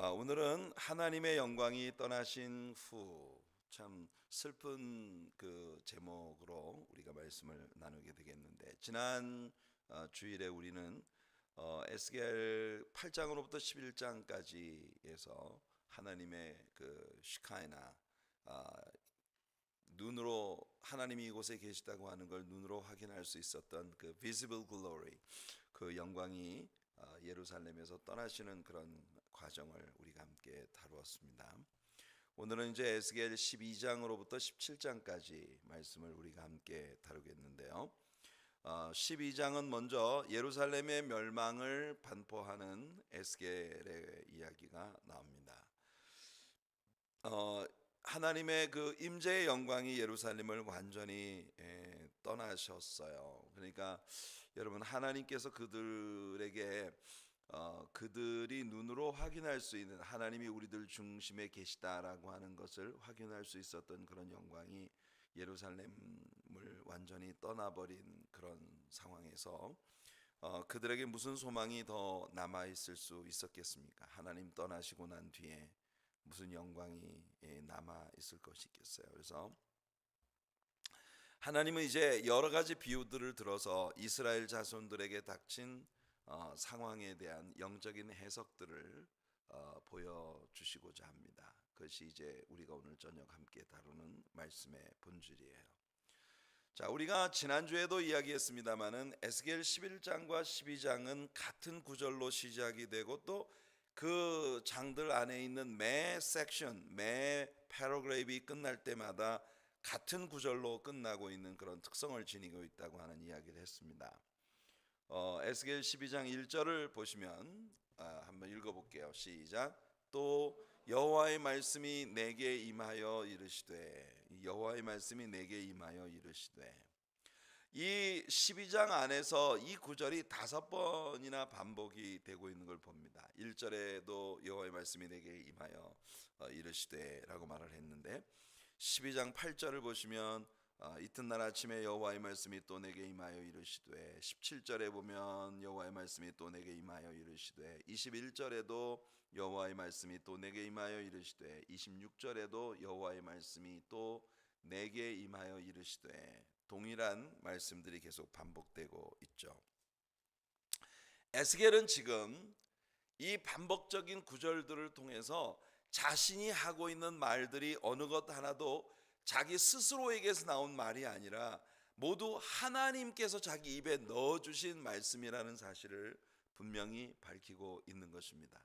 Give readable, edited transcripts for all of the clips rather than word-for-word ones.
오늘은 하나님의 영광이 떠나신 후, 참 슬픈 그 제목으로 우리가 말씀을 나누게 되겠는데, 지난 주일에 우리는 에스겔 8장으로부터 11장까지에서 하나님의 그 시카이나, 눈으로 하나님이 이곳에 계시다고 하는 걸 눈으로 확인할 수 있었던 그 visible glory, 그 영광이 예루살렘에서 떠나시는 그런 과정을 우리가 함께 다루었습니다. 오늘은 이제 에스겔 12장으로부터 17장까지 말씀을 우리가 함께 다루겠는데요. 12장은 먼저 예루살렘의 멸망을 반포하는 에스겔의 이야기가 나옵니다. 하나님의 그 임재의 영광이 예루살렘을 완전히 떠나셨어요. 그러니까 여러분, 하나님께서 그들에게 그들이 눈으로 확인할 수 있는, 하나님이 우리들 중심에 계시다라고 하는 것을 확인할 수 있었던 그런 영광이 예루살렘을 완전히 떠나버린 그런 상황에서 그들에게 무슨 소망이 더 남아 있을 수 있었겠습니까? 하나님 떠나시고 난 뒤에 무슨 영광이 남아 있을 것이겠어요. 그래서 하나님은 이제 여러 가지 비유들을 들어서 이스라엘 자손들에게 닥친 상황에 대한 영적인 해석들을 보여주시고자 합니다. 그것이 이제 우리가 오늘 저녁 함께 다루는 말씀의 본질이에요. 자, 우리가 지난주에도 이야기했습니다마는 에스겔 11장과 12장은 같은 구절로 시작이 되고 또 그 장들 안에 있는 매 섹션, 매 패러그래프가 끝날 때마다 같은 구절로 끝나고 있는 그런 특성을 지니고 있다고 하는 이야기를 했습니다. 에스겔 12장 1절을 보시면 한번 읽어볼게요. 시작. 또 여호와의 말씀이 내게 임하여 이르시되, 여호와의 말씀이 내게 임하여 이르시되, 이 12장 안에서 이 구절이 5번이나 반복이 되고 있는 걸 봅니다. 1절에도 여호와의 말씀이 내게 임하여 이르시되 라고 말을 했는데, 12장 8절을 보시면 이튿날 아침에 여호와의 말씀이 또 내게 임하여 이르시되, 17절에 보면 여호와의 말씀이 또 내게 임하여 이르시되, 21절에도 여호와의 말씀이 또 내게 임하여 이르시되, 26절에도 여호와의 말씀이 또 내게 임하여 이르시되, 동일한 말씀들이 계속 반복되고 있죠. 에스겔은 지금 이 반복적인 구절들을 통해서 자신이 하고 있는 말들이 어느 것 하나도 자기 스스로에게서 나온 말이 아니라 모두 하나님께서 자기 입에 넣어주신 말씀이라는 사실을 분명히 밝히고 있는 것입니다.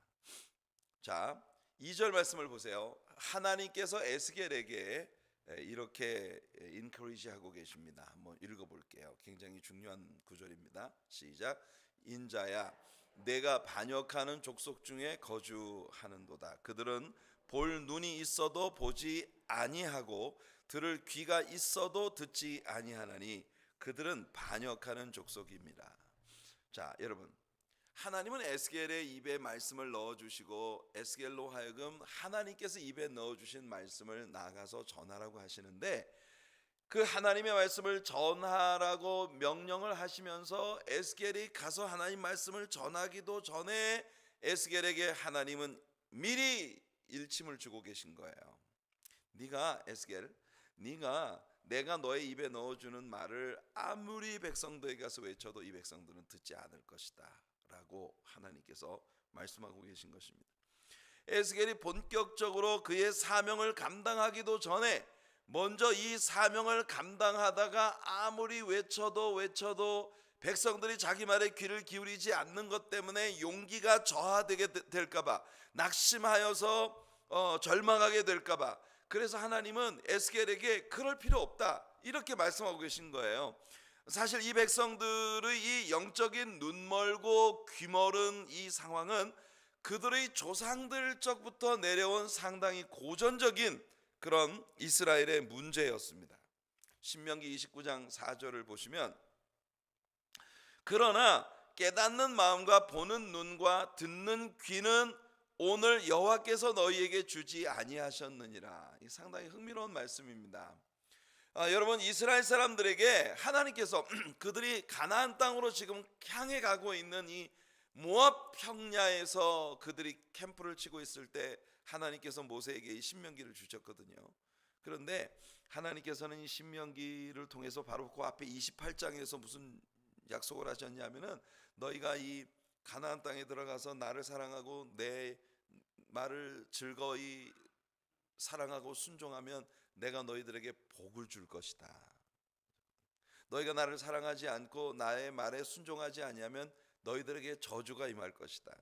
자, 2절 말씀을 보세요. 하나님께서 에스겔에게 이렇게 인커리지하고 계십니다. 한번 읽어볼게요. 굉장히 중요한 구절입니다. 시작. 인자야, 내가 반역하는 족속 중에 거주하는도다. 그들은 볼 눈이 있어도 보지 아니하고 들을 귀가 있어도 듣지 아니하나니 그들은 반역하는 족속입니다. 자, 여러분, 하나님은 에스겔의 입에 말씀을 넣어주시고 에스겔로 하여금 하나님께서 입에 넣어주신 말씀을 나가서 전하라고 하시는데, 그 하나님의 말씀을 전하라고 명령을 하시면서 에스겔이 가서 하나님 말씀을 전하기도 전에 에스겔에게 하나님은 미리 일침을 주고 계신 거예요. 네가 에스겔, 네가 내가 너의 입에 넣어주는 말을 아무리 백성들에게 가서 외쳐도 이 백성들은 듣지 않을 것이다 라고 하나님께서 말씀하고 계신 것입니다. 에스겔이 본격적으로 그의 사명을 감당하기도 전에 먼저 이 사명을 감당하다가 아무리 외쳐도 백성들이 자기 말에 귀를 기울이지 않는 것 때문에 용기가 저하되게 될까봐, 낙심하여서 절망하게 될까봐, 그래서 하나님은 에스겔에게 그럴 필요 없다 이렇게 말씀하고 계신 거예요. 사실 이 백성들의 이 영적인 눈멀고 귀멀은 이 상황은 그들의 조상들 적부터 내려온 상당히 고전적인 그런 이스라엘의 문제였습니다. 신명기 29장 4절을 보시면, 그러나 깨닫는 마음과 보는 눈과 듣는 귀는 오늘 여호와께서 너희에게 주지 아니하셨느니라. 이 상당히 흥미로운 말씀입니다. 여러분, 이스라엘 사람들에게 하나님께서 그들이 가나안 땅으로 지금 향해 가고 있는 이 모압 평야에서 그들이 캠프를 치고 있을 때 하나님께서 모세에게 이 신명기를 주셨거든요. 그런데 하나님께서는 이 신명기를 통해서 바로 그 앞에 28장에서 무슨 약속을 하셨냐면은 너희가 이 가나안 땅에 들어가서 나를 사랑하고 내 말을 즐거이 사랑하고 순종하면 내가 너희들에게 복을 줄 것이다. 너희가 나를 사랑하지 않고 나의 말에 순종하지 아니하면 너희들에게 저주가 임할 것이다.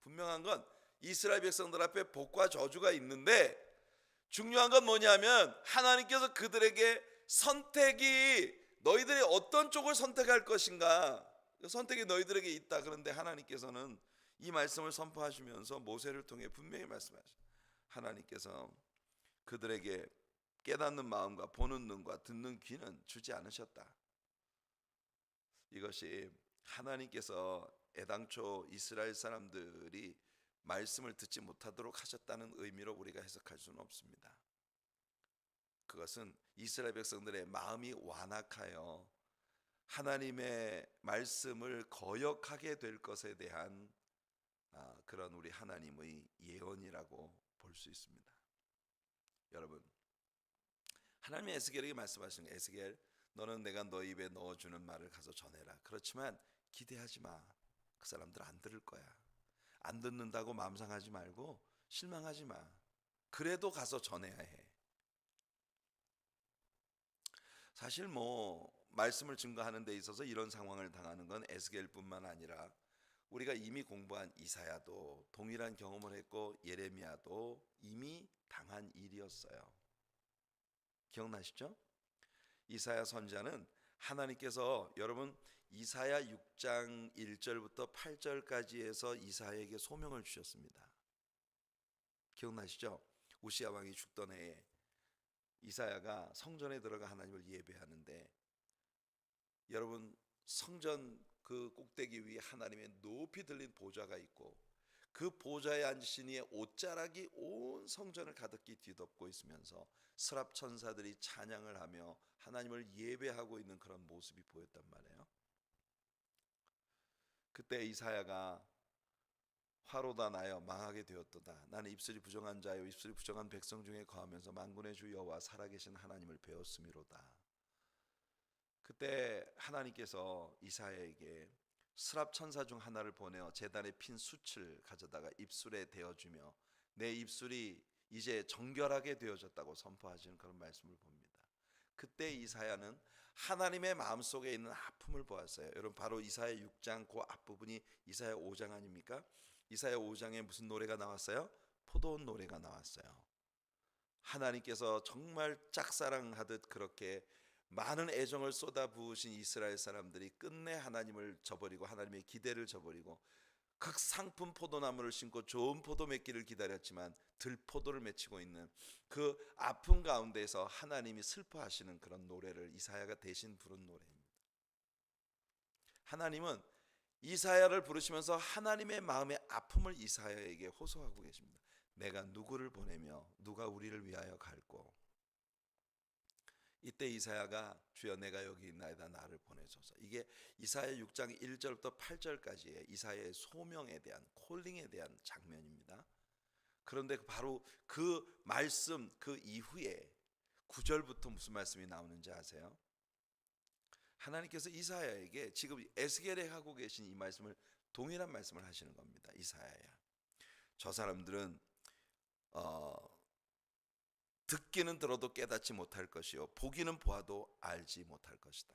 분명한 건 이스라엘 백성들 앞에 복과 저주가 있는데 중요한 건 뭐냐면 하나님께서 그들에게 선택이 너희들이 어떤 쪽을 선택할 것인가 선택이 너희들에게 있다. 그런데 하나님께서는 이 말씀을 선포하시면서 모세를 통해 분명히 말씀하셨어요. 하나님께서 그들에게 깨닫는 마음과 보는 눈과 듣는 귀는 주지 않으셨다. 이것이 하나님께서 애당초 이스라엘 사람들이 말씀을 듣지 못하도록 하셨다는 의미로 우리가 해석할 수는 없습니다. 그것은 이스라엘 백성들의 마음이 완악하여 하나님의 말씀을 거역하게 될 것에 대한 그런 우리 하나님의 예언이라고 볼 수 있습니다. 여러분, 하나님이 에스겔에게 말씀하시는 거예요. 에스겔, 너는 내가 너 입에 넣어주는 말을 가서 전해라. 그렇지만 기대하지 마. 그 사람들 안 들을 거야. 안 듣는다고 마음 상하지 말고 실망하지 마. 그래도 가서 전해야 해. 사실 말씀을 증거하는 데 있어서 이런 상황을 당하는 건 에스겔뿐만 아니라 우리가 이미 공부한 이사야도 동일한 경험을 했고 예레미야도 이미 당한 일이었어요. 기억나시죠? 이사야 선지자는 하나님께서 여러분 이사야 6장 1절부터 8절까지 해서 이사야에게 소명을 주셨습니다. 기억나시죠? 우시야 왕이 죽던 해에 이사야가 성전에 들어가 하나님을 예배하는데 여러분 성전 그 꼭대기 위에 하나님의 높이 들린 보좌가 있고 그 보좌에 앉으신 이의 옷자락이 온 성전을 가득히 뒤덮고 있으면서 스랍 천사들이 찬양을 하며 하나님을 예배하고 있는 그런 모습이 보였단 말이에요. 그때 이사야가 화로다 나여 망하게 되었도다. 나는 입술이 부정한 자요 입술이 부정한 백성 중에 거하면서 만군의 주 여호와 살아계신 하나님을 배웠음이로다. 그때 하나님께서 이사야에게 스랍 천사 중 하나를 보내어 제단에 핀 숯을 가져다가 입술에 대어주며 내 입술이 이제 정결하게 되어졌다고 선포하시는 그런 말씀을 봅니다. 그때 이사야는 하나님의 마음속에 있는 아픔을 보았어요. 여러분 바로 이사야 6장 그 앞부분이 이사야 5장 아닙니까? 이사야 5장에 무슨 노래가 나왔어요? 포도원 노래가 나왔어요. 하나님께서 정말 짝사랑하듯 그렇게 많은 애정을 쏟아부으신 이스라엘 사람들이 끝내 하나님을 저버리고 하나님의 기대를 저버리고 극상품 포도나무를 심고 좋은 포도 맺기를 기다렸지만 들포도를 맺히고 있는 그 아픔 가운데서 하나님이 슬퍼하시는 그런 노래를 이사야가 대신 부른 노래입니다. 하나님은 이사야를 부르시면서 하나님의 마음의 아픔을 이사야에게 호소하고 계십니다. 내가 누구를 보내며 누가 우리를 위하여 갈고. 이때 이사야가 주여 내가 여기 있나이다 나를 보내소서. 이게 이사야 6장 1절부터 8절까지의 이사야의 소명에 대한 콜링에 대한 장면입니다. 그런데 바로 그 말씀 그 이후에 9절부터 무슨 말씀이 나오는지 아세요? 하나님께서 이사야에게 지금 에스겔에 하고 계신 이 말씀을 동일한 말씀을 하시는 겁니다. 이사야야, 저 사람들은 듣기는 들어도 깨닫지 못할 것이요 보기는 보아도 알지 못할 것이다.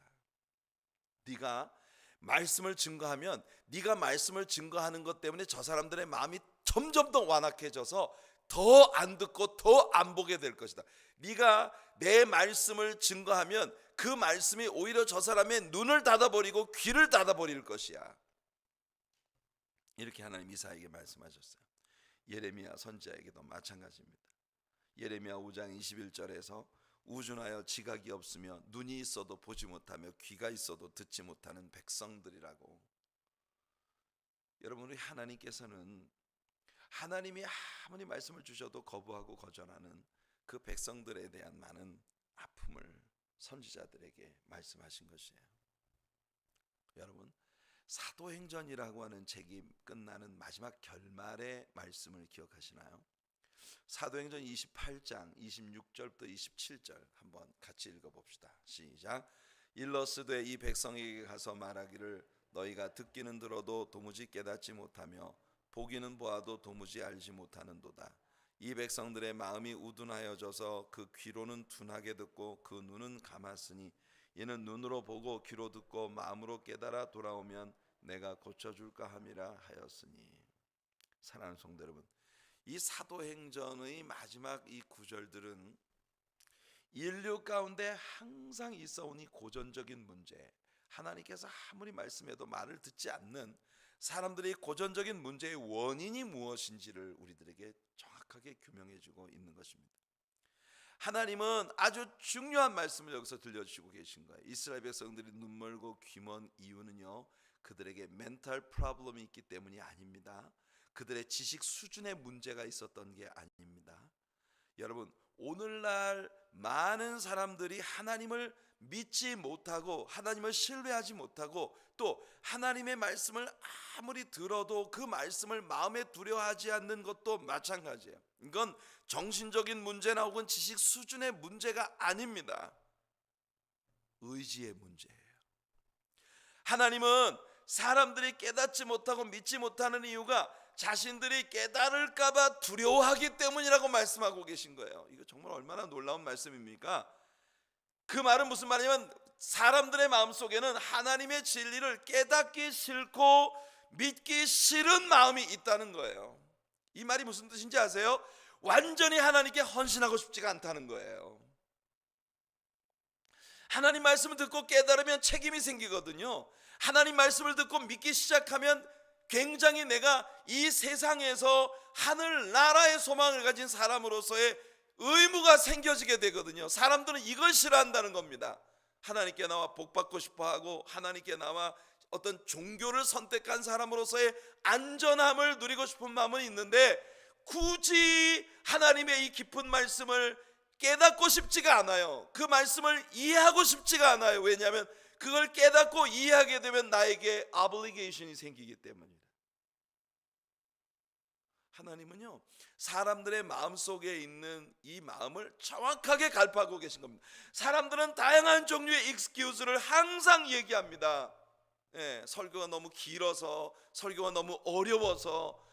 네가 말씀을 증거하면 네가 말씀을 증거하는 것 때문에 저 사람들의 마음이 점점 더 완악해져서 더 안 듣고 더 안 보게 될 것이다. 네가 내 말씀을 증거하면 그 말씀이 오히려 저 사람의 눈을 닫아버리고 귀를 닫아버릴 것이야. 이렇게 하나님 이사야에게 말씀하셨어요. 예레미야 선지자에게도 마찬가지입니다. 예레미야 5장 21절에서 우준하여 지각이 없으며 눈이 있어도 보지 못하며 귀가 있어도 듣지 못하는 백성들이라고. 여러분 우리 하나님께서는 하나님이 아무리 말씀을 주셔도 거부하고 거절하는 그 백성들에 대한 많은 아픔을 선지자들에게 말씀하신 것이에요. 여러분 사도행전이라고 하는 책이 끝나는 마지막 결말의 말씀을 기억하시나요? 사도행전 28장 26절부터 27절 한번 같이 읽어봅시다. 시작. 일러스되 이 백성에게 가서 말하기를 너희가 듣기는 들어도 도무지 깨닫지 못하며 보기는 보아도 도무지 알지 못하는도다. 이 백성들의 마음이 우둔하여져서 그 귀로는 둔하게 듣고 그 눈은 감았으니 이는 눈으로 보고 귀로 듣고 마음으로 깨달아 돌아오면 내가 고쳐줄까 함이라 하였으니. 사랑하는 성도 여러분, 이 사도행전의 마지막 이 구절들은 인류 가운데 항상 있어온 이 고전적인 문제, 하나님께서 아무리 말씀해도 말을 듣지 않는 사람들의 고전적인 문제의 원인이 무엇인지를 우리들에게 정확하게 규명해주고 있는 것입니다. 하나님은 아주 중요한 말씀을 여기서 들려주시고 계신 거예요. 이스라엘 백성들이 눈멀고 귀먼 이유는요, 그들에게 멘탈 프로블럼이 있기 때문이 아닙니다. 그들의 지식 수준의 문제가 있었던 게 아닙니다. 여러분, 오늘날 많은 사람들이 하나님을 믿지 못하고 하나님을 신뢰하지 못하고 또 하나님의 말씀을 아무리 들어도 그 말씀을 마음에 두려워하지 않는 것도 마찬가지예요. 이건 정신적인 문제나 혹은 지식 수준의 문제가 아닙니다. 의지의 문제예요. 하나님은 사람들이 깨닫지 못하고 믿지 못하는 이유가 자신들이 깨달을까봐 두려워하기 때문이라고 말씀하고 계신 거예요. 이거 정말 얼마나 놀라운 말씀입니까? 그 말은 무슨 말이냐면 사람들의 마음속에는 하나님의 진리를 깨닫기 싫고 믿기 싫은 마음이 있다는 거예요. 이 말이 무슨 뜻인지 아세요? 완전히 하나님께 헌신하고 싶지가 않다는 거예요. 하나님 말씀을 듣고 깨달으면 책임이 생기거든요. 하나님 말씀을 듣고 믿기 시작하면 굉장히 내가 이 세상에서 하늘 나라의 소망을 가진 사람으로서의 의무가 생겨지게 되거든요. 사람들은 이걸 싫어한다는 겁니다. 하나님께 나와 복받고 싶어하고 하나님께 나와 어떤 종교를 선택한 사람으로서의 안전함을 누리고 싶은 마음은 있는데 굳이 하나님의 이 깊은 말씀을 깨닫고 싶지가 않아요. 그 말씀을 이해하고 싶지가 않아요. 왜냐하면 그걸 깨닫고 이해하게 되면 나에게 obligation이 생기기 때문이다. 하나님은요, 사람들의 마음속에 있는 이 마음을 정확하게 갈파하고 계신 겁니다. 사람들은 다양한 종류의 excuse를 항상 얘기합니다. 설교가 너무 길어서, 설교가 너무 어려워서,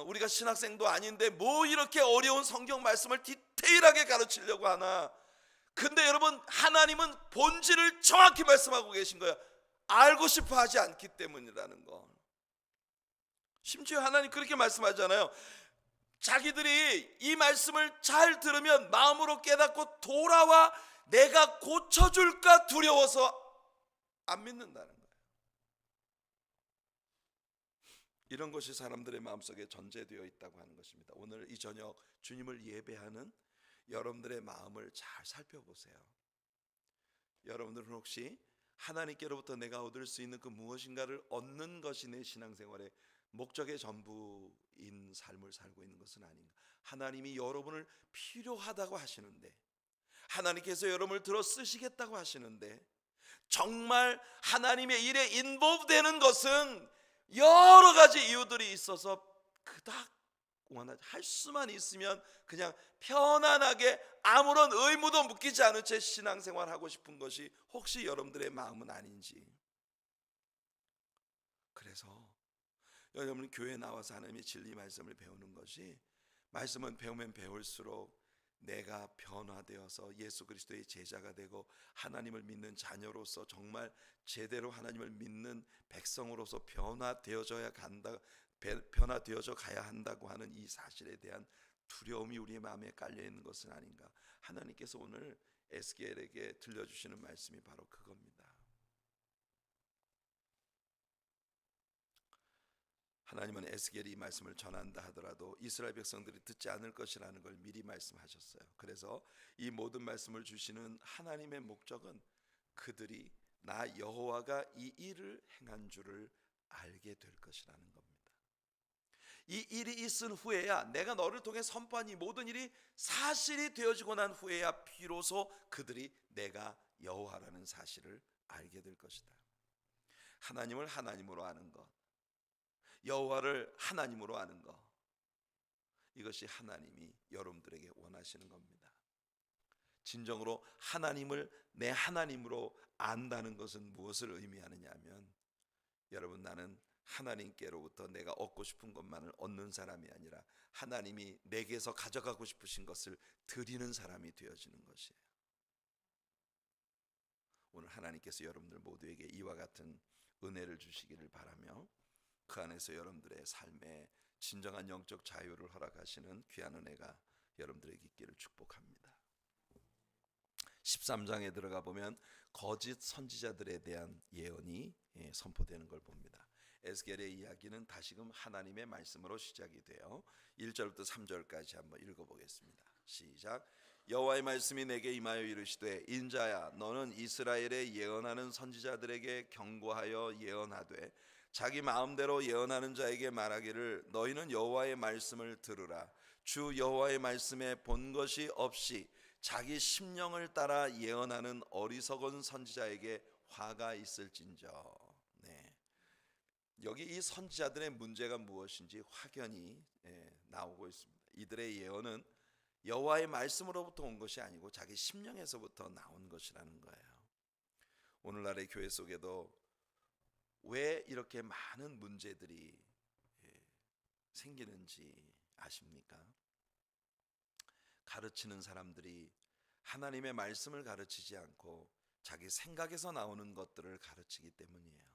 우리가 신학생도 아닌데 뭐 이렇게 어려운 성경 말씀을 디테일하게 가르치려고 하나. 근데 여러분, 하나님은 본질을 정확히 말씀하고 계신 거예요. 알고 싶어 하지 않기 때문이라는 거. 심지어 하나님 그렇게 말씀하잖아요. 자기들이 이 말씀을 잘 들으면 마음으로 깨닫고 돌아와 내가 고쳐줄까 두려워서 안 믿는다는 거예요. 이런 것이 사람들의 마음속에 전제되어 있다고 하는 것입니다. 오늘 이 저녁 주님을 예배하는 여러분들의 마음을 잘 살펴보세요. 여러분들은 혹시 하나님께로부터 내가 얻을 수 있는 그 무엇인가를 얻는 것이 내 신앙생활의 목적의 전부인 삶을 살고 있는 것은 아닌가? 하나님이 여러분을 필요하다고 하시는데, 하나님께서 여러분을 들어 쓰시겠다고 하시는데, 정말 하나님의 일에 인볼브되는 것은 여러 가지 이유들이 있어서 그닥 원하지, 할 수만 있으면 그냥 편안하게 아무런 의무도 묻히지 않은 채 신앙생활하고 싶은 것이 혹시 여러분들의 마음은 아닌지. 그래서 여러분 교회에 나와서 하나님의 진리 말씀을 배우는 것이, 말씀은 배우면 배울수록 내가 변화되어서 예수 그리스도의 제자가 되고 하나님을 믿는 자녀로서 정말 제대로 하나님을 믿는 백성으로서 변화되어져 가야 한다고 하는 이 사실에 대한 두려움이 우리의 마음에 깔려 있는 것은 아닌가. 하나님께서 오늘 에스겔에게 들려주시는 말씀이 바로 그겁니다. 하나님은 에스겔이 이 말씀을 전한다 하더라도 이스라엘 백성들이 듣지 않을 것이라는 걸 미리 말씀하셨어요. 그래서 이 모든 말씀을 주시는 하나님의 목적은 그들이 나 여호와가 이 일을 행한 줄을 알게 될 것이라는 겁니다. 이 일이 있은 후에야, 내가 너를 통해 선포한 이 모든 일이 사실이 되어지고 난 후에야 비로소 그들이 내가 여호와라는 사실을 알게 될 것이다. 하나님을 하나님으로 아는 것, 여호와를 하나님으로 아는 것, 이것이 하나님이 여러분들에게 원하시는 겁니다. 진정으로 하나님을 내 하나님으로 안다는 것은 무엇을 의미하느냐 하면, 여러분, 나는 하나님께로부터 내가 얻고 싶은 것만을 얻는 사람이 아니라 하나님이 내게서 가져가고 싶으신 것을 드리는 사람이 되어지는 것이에요. 오늘 하나님께서 여러분들 모두에게 이와 같은 은혜를 주시기를 바라며, 그 안에서 여러분들의 삶에 진정한 영적 자유를 허락하시는 귀한 은혜가 여러분들에게 있기를 축복합니다. 13장에 들어가 보면 거짓 선지자들에 대한 예언이 선포되는 걸 봅니다. 에스겔의 이야기는 다시금 하나님의 말씀으로 시작이 돼요. 1절부터 3절까지 한번 읽어보겠습니다. 시작. 여호와의 말씀이 내게 임하여 이르시되, 인자야, 너는 이스라엘에 예언하는 선지자들에게 경고하여 예언하되, 자기 마음대로 예언하는 자에게 말하기를, 너희는 여호와의 말씀을 들으라. 주 여호와의 말씀에 본 것이 없이 자기 심령을 따라 예언하는 어리석은 선지자에게 화가 있을진저. 네. 여기 이 선지자들의 문제가 무엇인지 확연히 나오고 있습니다. 이들의 예언은 여호와의 말씀으로부터 온 것이 아니고 자기 심령에서부터 나온 것이라는 거예요. 오늘날의 교회 속에도 왜 이렇게 많은 문제들이 생기는지 아십니까? 가르치는 사람들이 하나님의 말씀을 가르치지 않고 자기 생각에서 나오는 것들을 가르치기 때문이에요.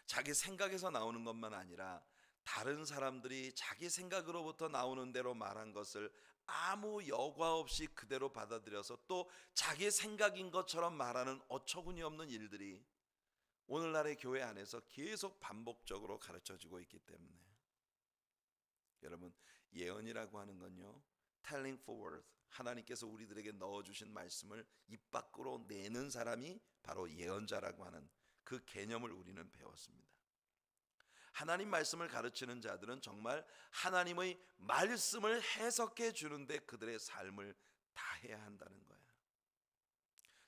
자기 생각에서 나오는 것만 아니라 다른 사람들이 자기 생각으로부터 나오는 대로 말한 것을 아무 여과 없이 그대로 받아들여서 또 자기 생각인 것처럼 말하는 어처구니 없는 일들이 오늘날의 교회 안에서 계속 반복적으로 가르쳐지고 있기 때문에, 여러분, 예언이라고 하는 건요, telling forward, 하나님께서 우리들에게 넣어주신 말씀을 입 밖으로 내는 사람이 바로 예언자라고 하는 그 개념을 우리는 배웠습니다. 하나님 말씀을 가르치는 자들은 정말 하나님의 말씀을 해석해 주는데 그들의 삶을 다해야 한다는 거예요.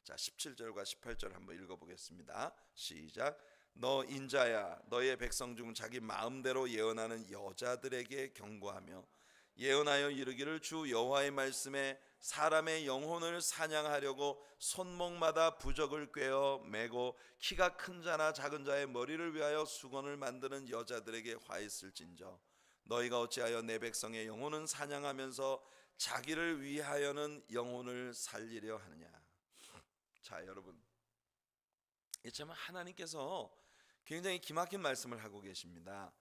자, 17절과 18절 한번 읽어보겠습니다. 시작. 너 인자야, 너의 백성 중 자기 마음대로 예언하는 여자들에게 경고하며 예언하여 이르기를, 주 여호와의 말씀에 사람의 영혼을 사냥하려고 손목마다 부적을 꿰어 매고 키가 큰 자나 작은 자의 머리를 위하여 수건을 만드는 여자들에게 화 있을진저. 너희가 어찌하여 내 백성의 영혼은 사냥하면서 자기를 위하여는 영혼을 살리려 하느냐. 자, 여러분, 참 하나님께서 굉장히 기막힌 말씀을 하고 계십니다.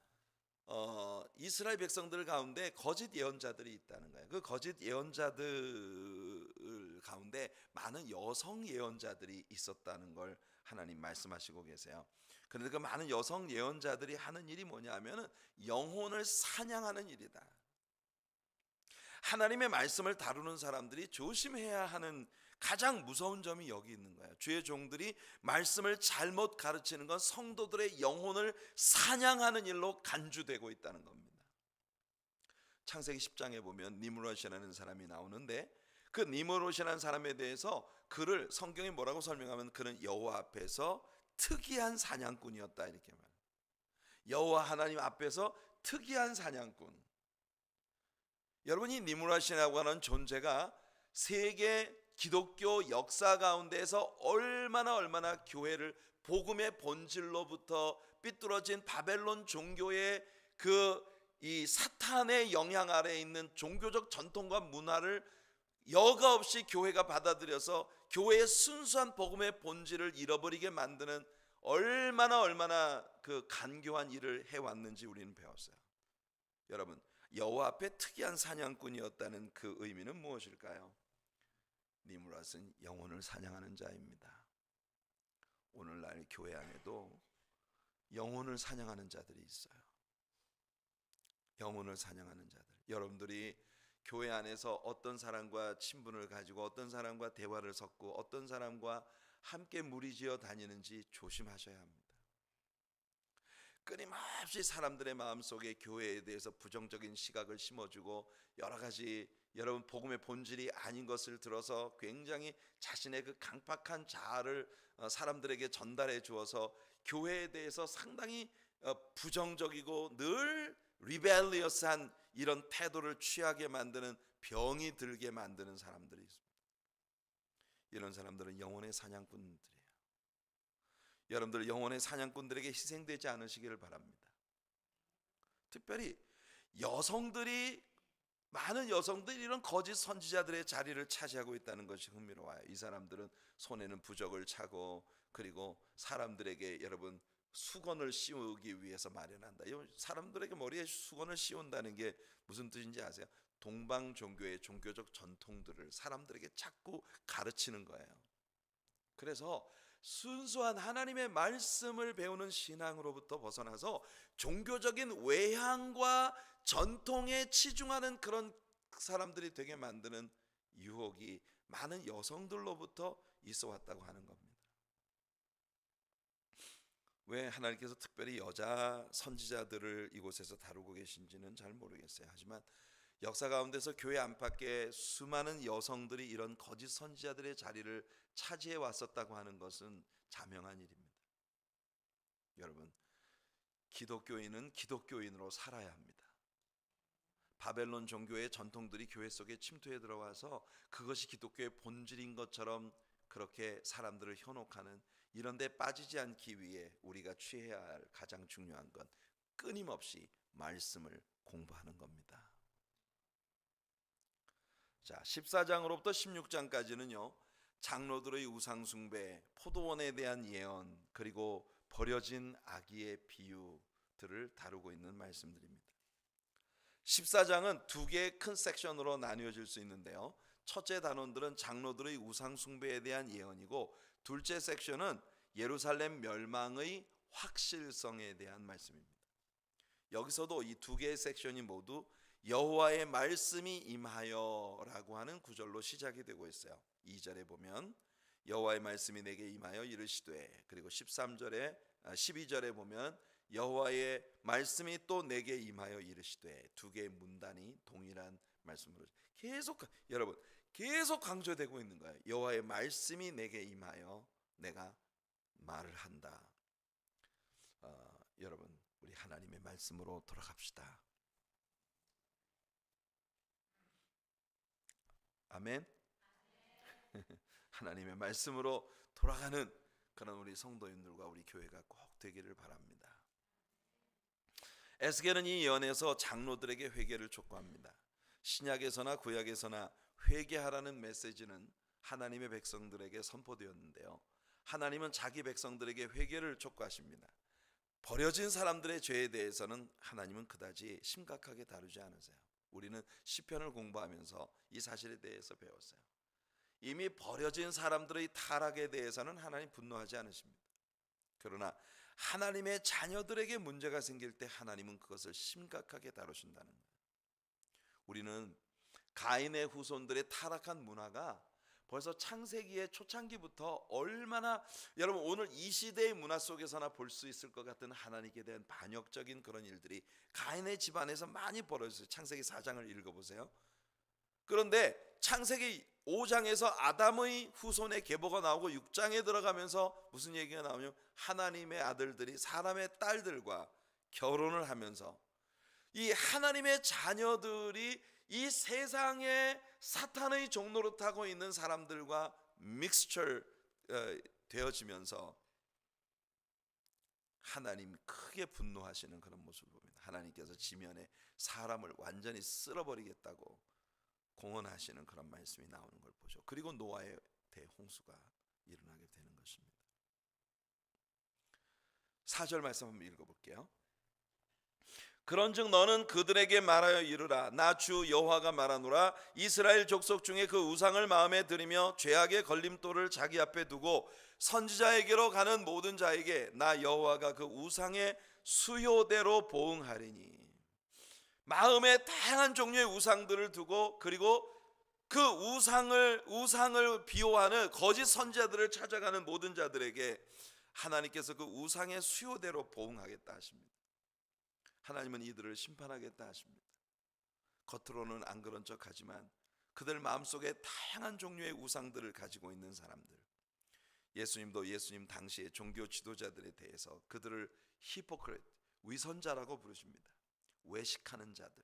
이스라엘 백성들 가운데 거짓 예언자들이 있다는 거예요. 그 거짓 예언자들 가운데 많은 여성 예언자들이 있었다는 걸 하나님 말씀하시고 계세요. 그런데 그 많은 여성 예언자들이 하는 일이 뭐냐면은 영혼을 사냥하는 일이다. 하나님의 말씀을 다루는 사람들이 조심해야 하는 가장 무서운 점이 여기 있는 거예요. 주의 종들이 말씀을 잘못 가르치는 건 성도들의 영혼을 사냥하는 일로 간주되고 있다는 겁니다. 창세기 10장에 보면 니므롯이라는 사람이 나오는데, 그 니므롯이라는 사람에 대해서 그를 성경이 뭐라고 설명하면 그는 여호와 앞에서 특이한 사냥꾼이었다, 이렇게 말해요. 여호와 하나님 앞에서 특이한 사냥꾼. 여러분이 니므롯이라고 하는 존재가 세계 기독교 역사 가운데에서 얼마나 교회를 복음의 본질로부터 삐뚤어진 바벨론 종교의 이 사탄의 영향 아래에 있는 종교적 전통과 문화를 여과 없이 교회가 받아들여서 교회의 순수한 복음의 본질을 잃어버리게 만드는 얼마나 그 간교한 일을 해왔는지 우리는 배웠어요. 여러분, 여호와 앞에 특이한 사냥꾼이었다는 그 의미는 무엇일까요? 니므롯은 영혼을 사냥하는 자입니다. 오늘날 교회 안에도 영혼을 사냥하는 자들이 있어요. 영혼을 사냥하는 자들. 여러분들이 교회 안에서 어떤 사람과 친분을 가지고 어떤 사람과 대화를 섞고 어떤 사람과 함께 무리지어 다니는지 조심하셔야 합니다. 끊임없이 사람들의 마음속에 교회에 대해서 부정적인 시각을 심어주고 여러 가지 여러분 복음의 본질이 아닌 것을 들어서 굉장히 자신의 그 강팍한 자아를 사람들에게 전달해 주어서 교회에 대해서 상당히 부정적이고 늘 리벨리어스한 이런 태도를 취하게 만드는, 병이 들게 만드는 사람들이 있습니다. 이런 사람들은 영혼의 사냥꾼들이에요. 여러분들 영혼의 사냥꾼들에게 희생되지 않으시기를 바랍니다. 특별히 많은 여성들이 이런 거짓 선지자들의 자리를 차지하고 있다는 것이 흥미로워요. 이 사람들은 손에는 부적을 차고, 그리고 사람들에게 여러분 수건을 씌우기 위해서 마련한다. 사람들에게 머리에 수건을 씌운다는 게 무슨 뜻인지 아세요? 동방 종교의 종교적 전통들을 사람들에게 자꾸 가르치는 거예요. 그래서 순수한 하나님의 말씀을 배우는 신앙으로부터 벗어나서 종교적인 외향과 전통에 치중하는 그런 사람들이 되게 만드는 유혹이 많은 여성들로부터 있어 왔다고 하는 겁니다. 왜 하나님께서 특별히 여자 선지자들을 이곳에서 다루고 계신지는 잘 모르겠어요. 하지만 역사 가운데서 교회 안팎에 수많은 여성들이 이런 거짓 선지자들의 자리를 차지해 왔었다고 하는 것은 자명한 일입니다. 여러분, 기독교인은 기독교인으로 살아야 합니다. 바벨론 종교의 전통들이 교회 속에 침투해 들어와서 그것이 기독교의 본질인 것처럼 그렇게 사람들을 현혹하는 이런 데 빠지지 않기 위해 우리가 취해야 할 가장 중요한 건 끊임없이 말씀을 공부하는 겁니다. 자, 14장으로부터 16장까지는요, 장로들의 우상숭배, 포도원에 대한 예언, 그리고 버려진 아기의 비유들을 다루고 있는 말씀들입니다. 14장은 두 개의 큰 섹션으로 나뉘어질 수 있는데요, 첫째 단원들은 장로들의 우상숭배에 대한 예언이고, 둘째 섹션은 예루살렘 멸망의 확실성에 대한 말씀입니다. 여기서도 이 두 개의 섹션이 모두 여호와의 말씀이 임하여 라고 하는 구절로 시작이 되고 있어요. 2절에 보면 여호와의 말씀이 내게 임하여 이르시되, 그리고 12절에 보면 여호와의 말씀이 또 내게 임하여 이르시되, 두 개의 문단이 동일한 말씀으로 여러분 계속 강조되고 있는 거예요. 여호와의 말씀이 내게 임하여 내가 말을 한다. 여러분, 우리 하나님의 말씀으로 돌아갑시다. 아멘. 하나님의 말씀으로 돌아가는 그런 우리 성도님들과 우리 교회가 꼭 되기를 바랍니다. 에스겔은 이 예언에서 장로들에게 회개를 촉구합니다. 신약에서나 구약에서나 회개하라는 메시지는 하나님의 백성들에게 선포되었는데요, 하나님은 자기 백성들에게 회개를 촉구하십니다. 버려진 사람들의 죄에 대해서는 하나님은 그다지 심각하게 다루지 않으세요. 우리는 시편을 공부하면서 이 사실에 대해서 배웠어요. 이미 버려진 사람들의 타락에 대해서는 하나님 분노하지 않으십니다. 그러나 하나님의 자녀들에게 문제가 생길 때 하나님은 그것을 심각하게 다루신다는 거예요. 우리는 가인의 후손들의 타락한 문화가 벌써 창세기의 초창기부터 얼마나, 여러분 오늘 이 시대의 문화 속에서나 볼 수 있을 것 같은 하나님께 대한 반역적인 그런 일들이 가인의 집안에서 많이 벌어졌어요. 창세기 4장을 읽어보세요. 그런데 창세기 5장에서 아담의 후손의 계보가 나오고 6장에 들어가면서 무슨 얘기가 나오냐면 하나님의 아들들이 사람의 딸들과 결혼을 하면서 이 하나님의 자녀들이 이 세상에 사탄의 종로로 타고 있는 사람들과 믹스처 되어지면서 하나님 크게 분노하시는 그런 모습을 봅니다. 하나님께서 지면에 사람을 완전히 쓸어버리겠다고 공언하시는 그런 말씀이 나오는 걸 보죠. 그리고 노아의 대홍수가 일어나게 되는 것입니다. 4절 말씀 한번 읽어볼게요. 그런즉 너는 그들에게 말하여 이르라. 나 주 여호와가 말하노라. 이스라엘 족속 중에 그 우상을 마음에 들이며 죄악의 걸림돌을 자기 앞에 두고 선지자에게로 가는 모든 자에게 나 여호와가 그 우상의 수요대로 보응하리니. 마음에 다양한 종류의 우상들을 두고, 그리고 그 우상을 비호하는 거짓 선지자들을 찾아가는 모든 자들에게 하나님께서 그 우상의 수요대로 보응하겠다 하십니다. 하나님은 이들을 심판하겠다 하십니다. 겉으로는 안 그런 척하지만 그들 마음속에 다양한 종류의 우상들을 가지고 있는 사람들, 예수님도 예수님 당시의 종교 지도자들에 대해서 그들을 히포크리트, 위선자라고 부르십니다. 외식하는 자들.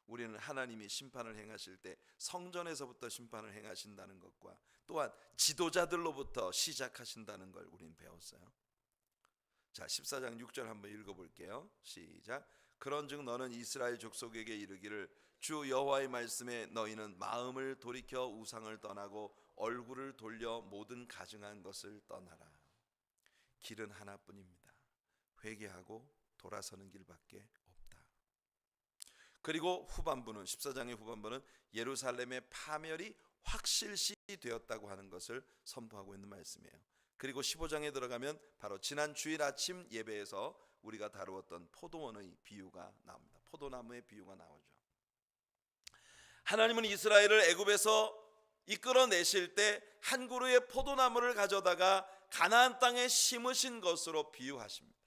우리는 하나님이 심판을 행하실 때 성전에서부터 심판을 행하신다는 것과 또한 지도자들로부터 시작하신다는 걸 우리는 배웠어요. 자, 14장 6절 한번 읽어볼게요. 시작. 그런즉 너는 이스라엘 족속에게 이르기를 주 여호와의 말씀에 너희는 마음을 돌이켜 우상을 떠나고 얼굴을 돌려 모든 가증한 것을 떠나라. 길은 하나뿐입니다. 회개하고 돌아서는 길밖에 없다. 그리고 후반부는 14장의 후반부는 예루살렘의 파멸이 확실시 되었다고 하는 것을 선포하고 있는 말씀이에요. 그리고 15장에 들어가면 바로 지난 주일 아침 예배에서 우리가 다루었던 포도원의 비유가 나옵니다. 포도나무의 비유가 나오죠. 하나님은 이스라엘을 애굽에서 이끌어내실 때 한 그루의 포도나무를 가져다가 가나안 땅에 심으신 것으로 비유하십니다.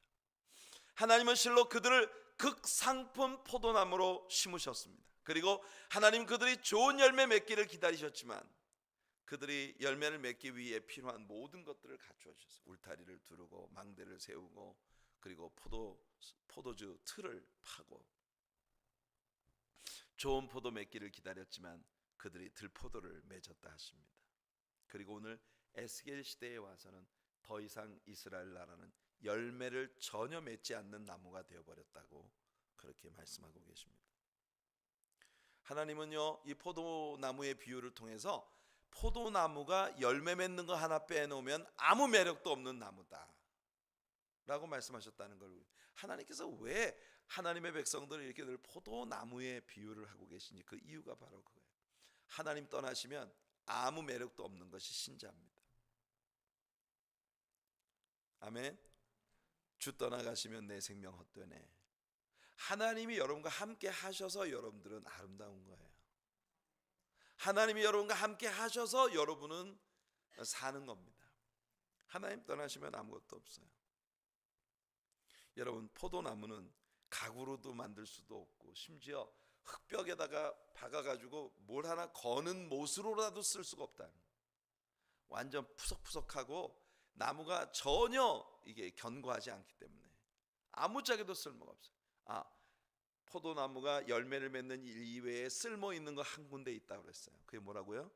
하나님은 실로 그들을 극상품 포도나무로 심으셨습니다. 그리고 하나님 그들이 좋은 열매 맺기를 기다리셨지만 그들이 열매를 맺기 위해 필요한 모든 것들을 갖추어 주셨어요. 울타리를 두르고 망대를 세우고 그리고 포도주 틀을 파고 좋은 포도 맺기를 기다렸지만 그들이 들포도를 맺었다 하십니다. 그리고 오늘 에스겔 시대에 와서는 더 이상 이스라엘 나라는 열매를 전혀 맺지 않는 나무가 되어버렸다고 그렇게 말씀하고 계십니다. 하나님은요, 이 포도나무의 비유를 통해서 포도나무가 열매 맺는 거 하나 빼놓으면 아무 매력도 없는 나무다 라고 말씀하셨다는 걸, 하나님께서 왜 하나님의 백성들을 이렇게 늘 포도나무의 비유를 하고 계신지 그 이유가 바로 그거예요. 하나님 떠나시면 아무 매력도 없는 것이 신자입니다. 아멘. 주 떠나가시면 내 생명 헛되네. 하나님이 여러분과 함께 하셔서 여러분들은 아름다운 거예요. 하나님이 여러분과 함께 하셔서 여러분은 사는 겁니다. 하나님 떠나시면 아무것도 없어요. 여러분, 포도나무는 가구로도 만들 수도 없고 심지어 흙벽에다가 박아가지고 뭘 하나 거는 못으로라도 쓸 수가 없다. 완전 푸석푸석하고 나무가 전혀 이게 견고하지 않기 때문에 아무짝에도 쓸모가 없어요. 포도나무가 열매를 맺는 일 이외에 쓸모 있는 거 한 군데 있다고 그랬어요. 그게 뭐라고요?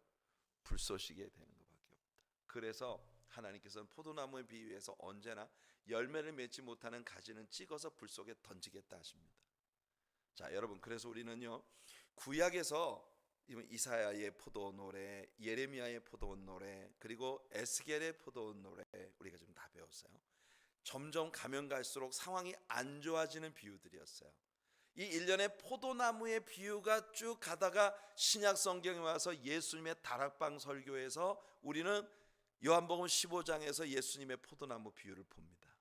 불쏘시개 되는 것밖에 없다. 그래서 하나님께서는 포도나무에 비유해서 언제나 열매를 맺지 못하는 가지는 찍어서 불 속에 던지겠다 하십니다. 자, 여러분, 그래서 우리는요, 구약에서 이사야의 포도원 노래, 예레미야의 포도원 노래, 그리고 에스겔의 포도원 노래 우리가 좀 다 배웠어요. 점점 가면 갈수록 상황이 안 좋아지는 비유들이었어요. 이 일련의 포도나무의 비유가 쭉 가다가 신약 성경에 와서 예수님의 다락방 설교에서 우리는 요한복음 15장에서 예수님의 포도나무 비유를 봅니다.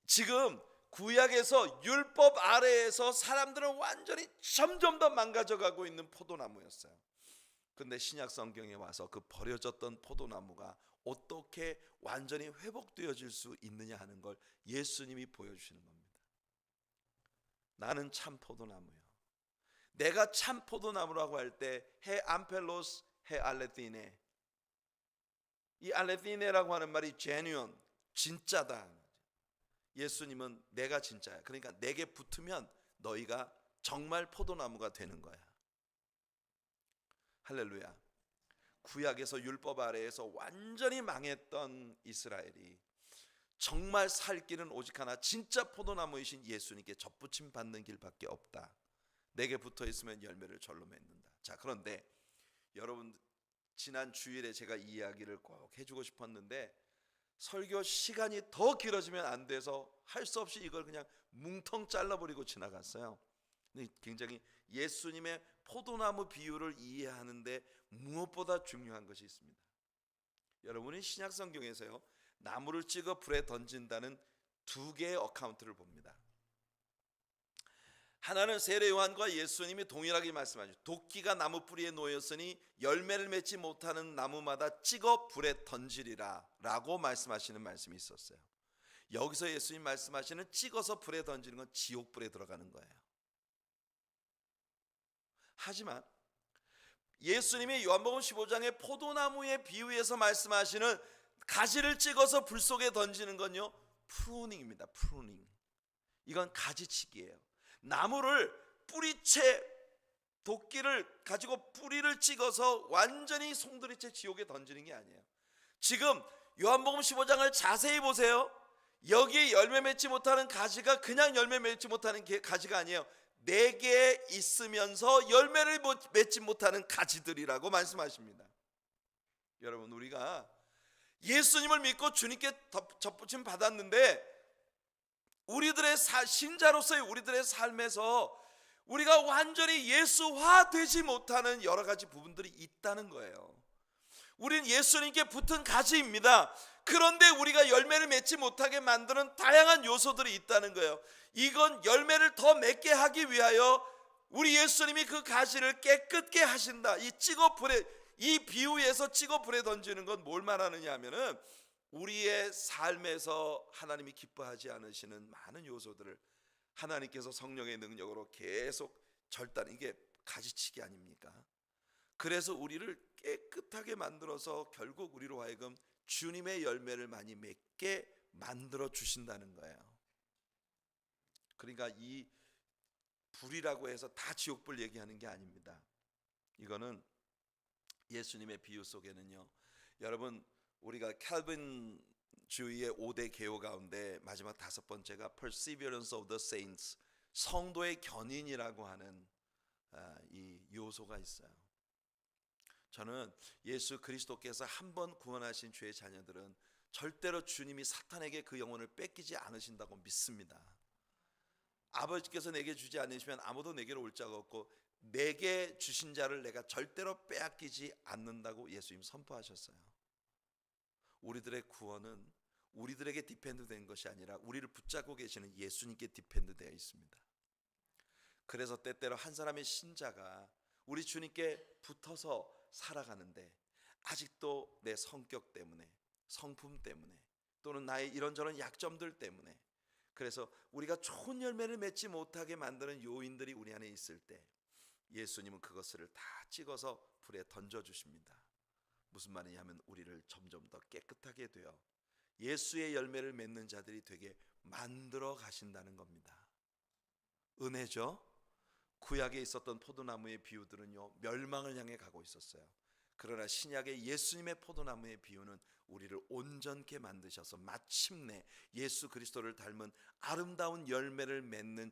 지금 구약에서 율법 아래에서 사람들은 완전히 점점 더 망가져가고 있는 포도나무였어요. 그런데 신약 성경에 와서 그 버려졌던 포도나무가 어떻게 완전히 회복되어질 수 있느냐 하는 걸 예수님이 보여주시는 겁니다. 나는 참 포도나무요. 내가 참 포도나무라고 할 때 헤 암펠로스 헤 알레티네, 이 알레티네라고 하는 말이 genuine, 진짜다. 예수님은 내가 진짜야. 그러니까 내게 붙으면 너희가 정말 포도나무가 되는 거야. 할렐루야. 구약에서 율법 아래에서 완전히 망했던 이스라엘이 정말 살 길은 오직 하나, 진짜 포도나무이신 예수님께 접붙임 받는 길밖에 없다. 내게 붙어 있으면 열매를 절로 맺는다. 자, 그런데 여러분, 지난 주일에 제가 이 이야기를 꼭 해주고 싶었는데 설교 시간이 더 길어지면 안 돼서 할 수 없이 이걸 그냥 뭉텅 잘라버리고 지나갔어요. 굉장히 예수님의 포도나무 비유를 이해하는데 무엇보다 중요한 것이 있습니다. 여러분이 신약 성경에서요, 나무를 찍어 불에 던진다는 두 개의 어카운트를 봅니다. 하나는 세례 요한과 예수님이 동일하게 말씀하죠. 도끼가 나무 뿌리에 놓였으니 열매를 맺지 못하는 나무마다 찍어 불에 던지리라 라고 말씀하시는 말씀이 있었어요. 여기서 예수님 말씀하시는 찍어서 불에 던지는 건 지옥불에 들어가는 거예요. 하지만 예수님이 요한복음 15장의 포도나무의 비유에서 말씀하시는 가지를 찍어서 불 속에 던지는 건요, 프루닝입니다. 프루닝. 이건 가지치기예요. 나무를 뿌리채, 도끼를 가지고 뿌리를 찍어서 완전히 송두리째 지옥에 던지는 게 아니에요. 지금 요한복음 15장을 자세히 보세요. 여기에 열매 맺지 못하는 가지가 그냥 열매 맺지 못하는 가지가 아니에요. 내게 있으면서 열매를 맺지 못하는 가지들이라고 말씀하십니다. 여러분, 우리가 예수님을 믿고 주님께 접붙임 받았는데 우리들의 신자로서의 우리들의 삶에서 우리가 완전히 예수화 되지 못하는 여러 가지 부분들이 있다는 거예요. 우리는 예수님께 붙은 가지입니다. 그런데 우리가 열매를 맺지 못하게 만드는 다양한 요소들이 있다는 거예요. 이건 열매를 더 맺게 하기 위하여 우리 예수님이 그 가지를 깨끗게 하신다. 이 비유에서 찍어 불에 던지는 건 뭘 말하느냐 하면은 우리의 삶에서 하나님이 기뻐하지 않으시는 많은 요소들을 하나님께서 성령의 능력으로 계속 절단, 이게 가지치기 아닙니까? 그래서 우리를 깨끗하게 만들어서 결국 우리로 하여금 주님의 열매를 많이 맺게 만들어 주신다는 거예요. 그러니까 이 불이라고 해서 다 지옥불 얘기하는 게 아닙니다. 이거는 예수님의 비유 속에는요, 여러분, 우리가 칼빈주의의 5대 개요 가운데 마지막 5번째가 Perseverance of the Saints, 성도의 견인이라고 하는 이 요소가 있어요. 저는 예수 그리스도께서 한 번 구원하신 주의 자녀들은 절대로 주님이 사탄에게 그 영혼을 뺏기지 않으신다고 믿습니다. 아버지께서 내게 주지 않으시면 아무도 내게로 올 자가 없고 내게 주신 자를 내가 절대로 빼앗기지 않는다고 예수님 선포하셨어요. 우리들의 구원은 우리들에게 디펜드된 것이 아니라 우리를 붙잡고 계시는 예수님께 디펜드되어 있습니다. 그래서 때때로 한 사람의 신자가 우리 주님께 붙어서 살아가는데 아직도 내 성격 때문에, 성품 때문에, 또는 나의 이런저런 약점들 때문에, 그래서 우리가 좋은 열매를 맺지 못하게 만드는 요인들이 우리 안에 있을 때 예수님은 그것을 다 찍어서 불에 던져주십니다. 무슨 말이냐면 우리를 점점 더 깨끗하게 되어 예수의 열매를 맺는 자들이 되게 만들어 가신다는 겁니다. 은혜죠. 구약에 있었던 포도나무의 비유들은요, 멸망을 향해 가고 있었어요. 그러나 신약의 예수님의 포도나무의 비유는 우리를 온전케 만드셔서 마침내 예수 그리스도를 닮은 아름다운 열매를 맺는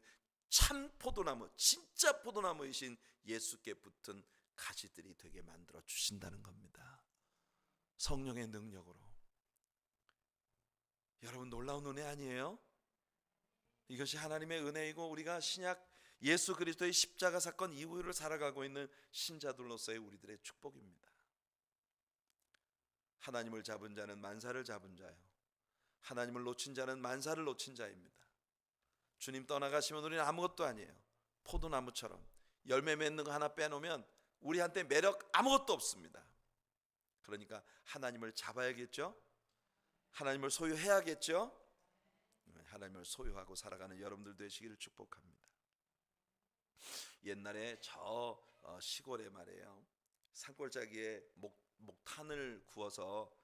참 포도나무, 진짜 포도나무이신 예수께 붙은 가지들이 되게 만들어 주신다는 겁니다. 성령의 능력으로. 여러분, 놀라운 은혜 아니에요? 이것이 하나님의 은혜이고 우리가 신약 예수 그리스도의 십자가 사건 이후를 살아가고 있는 신자들로서의 우리들의 축복입니다. 하나님을 잡은 자는 만사를 잡은 자요, 하나님을 놓친 자는 만사를 놓친 자입니다. 주님 떠나가시면 우리는 아무것도 아니에요. 포도나무처럼 열매 맺는 거 하나 빼놓으면 우리한테 매력 아무것도 없습니다. 그러니까 하나님을 잡아야겠죠. 하나님을 소유해야겠죠. 하나님을 소유하고 살아가는 여러분들 되시기를 축복합니다. 옛날에 저 시골에 말이에요, 산골짜기에 목탄을 구워서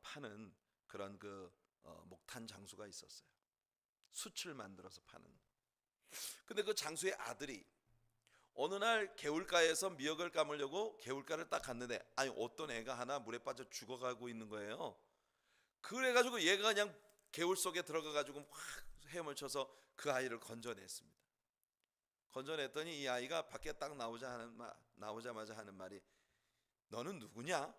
파는 그런 목탄 장수가 있었어요. 숯을 만들어서 파는. 근데 그 장수의 아들이 어느 날 개울가에서 미역을 감으려고 개울가를 딱 갔는데 아니 어떤 애가 하나 물에 빠져 죽어가고 있는 거예요. 그래가지고 얘가 그냥 개울 속에 들어가가지고 확 헤엄을 쳐서 그 아이를 건져냈습니다. 건져냈더니 이 아이가 밖에 딱 나오자마자 하는 말이, 너는 누구냐?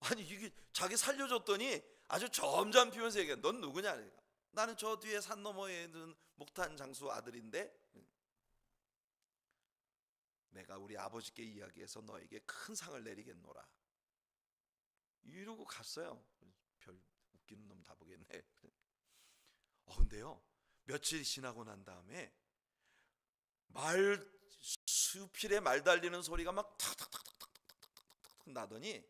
아니 이게 자기 살려줬더니 아주 점점 피면서 얘기해. 넌 누구냐? 나는 저 뒤에 산 너머에 있는 목탄 장수 아들인데 내가 우리 아버지께 이야기해서 너에게 큰 상을 내리겠노라. 이러고 갔어요. 별 웃기는 놈 다 보겠네. 근데요, 며칠 지나고 난 다음에 수필에 말 달리는 소리가 막 탁탁탁탁탁탁탁 나더니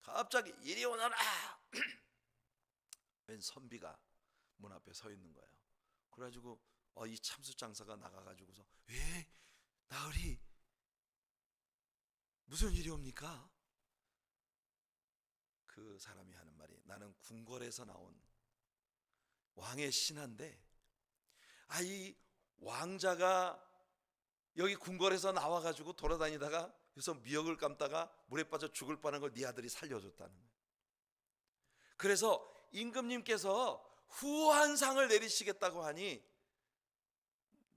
갑자기 이리 오너라. 웬 선비가 문 앞에 서 있는 거예요. 그래가지고 이 참수 장사가 나가가지고서 왜 나으리 무슨 일이옵니까? 그 사람이 하는 말이, 나는 궁궐에서 나온 왕의 신하인데, 이 왕자가 여기 궁궐에서 나와가지고 돌아다니다가 그래서 미역을 감다가 물에 빠져 죽을 뻔한 걸 네 아들이 살려줬다는 거예요. 그래서 임금님께서 후한상을 내리시겠다고 하니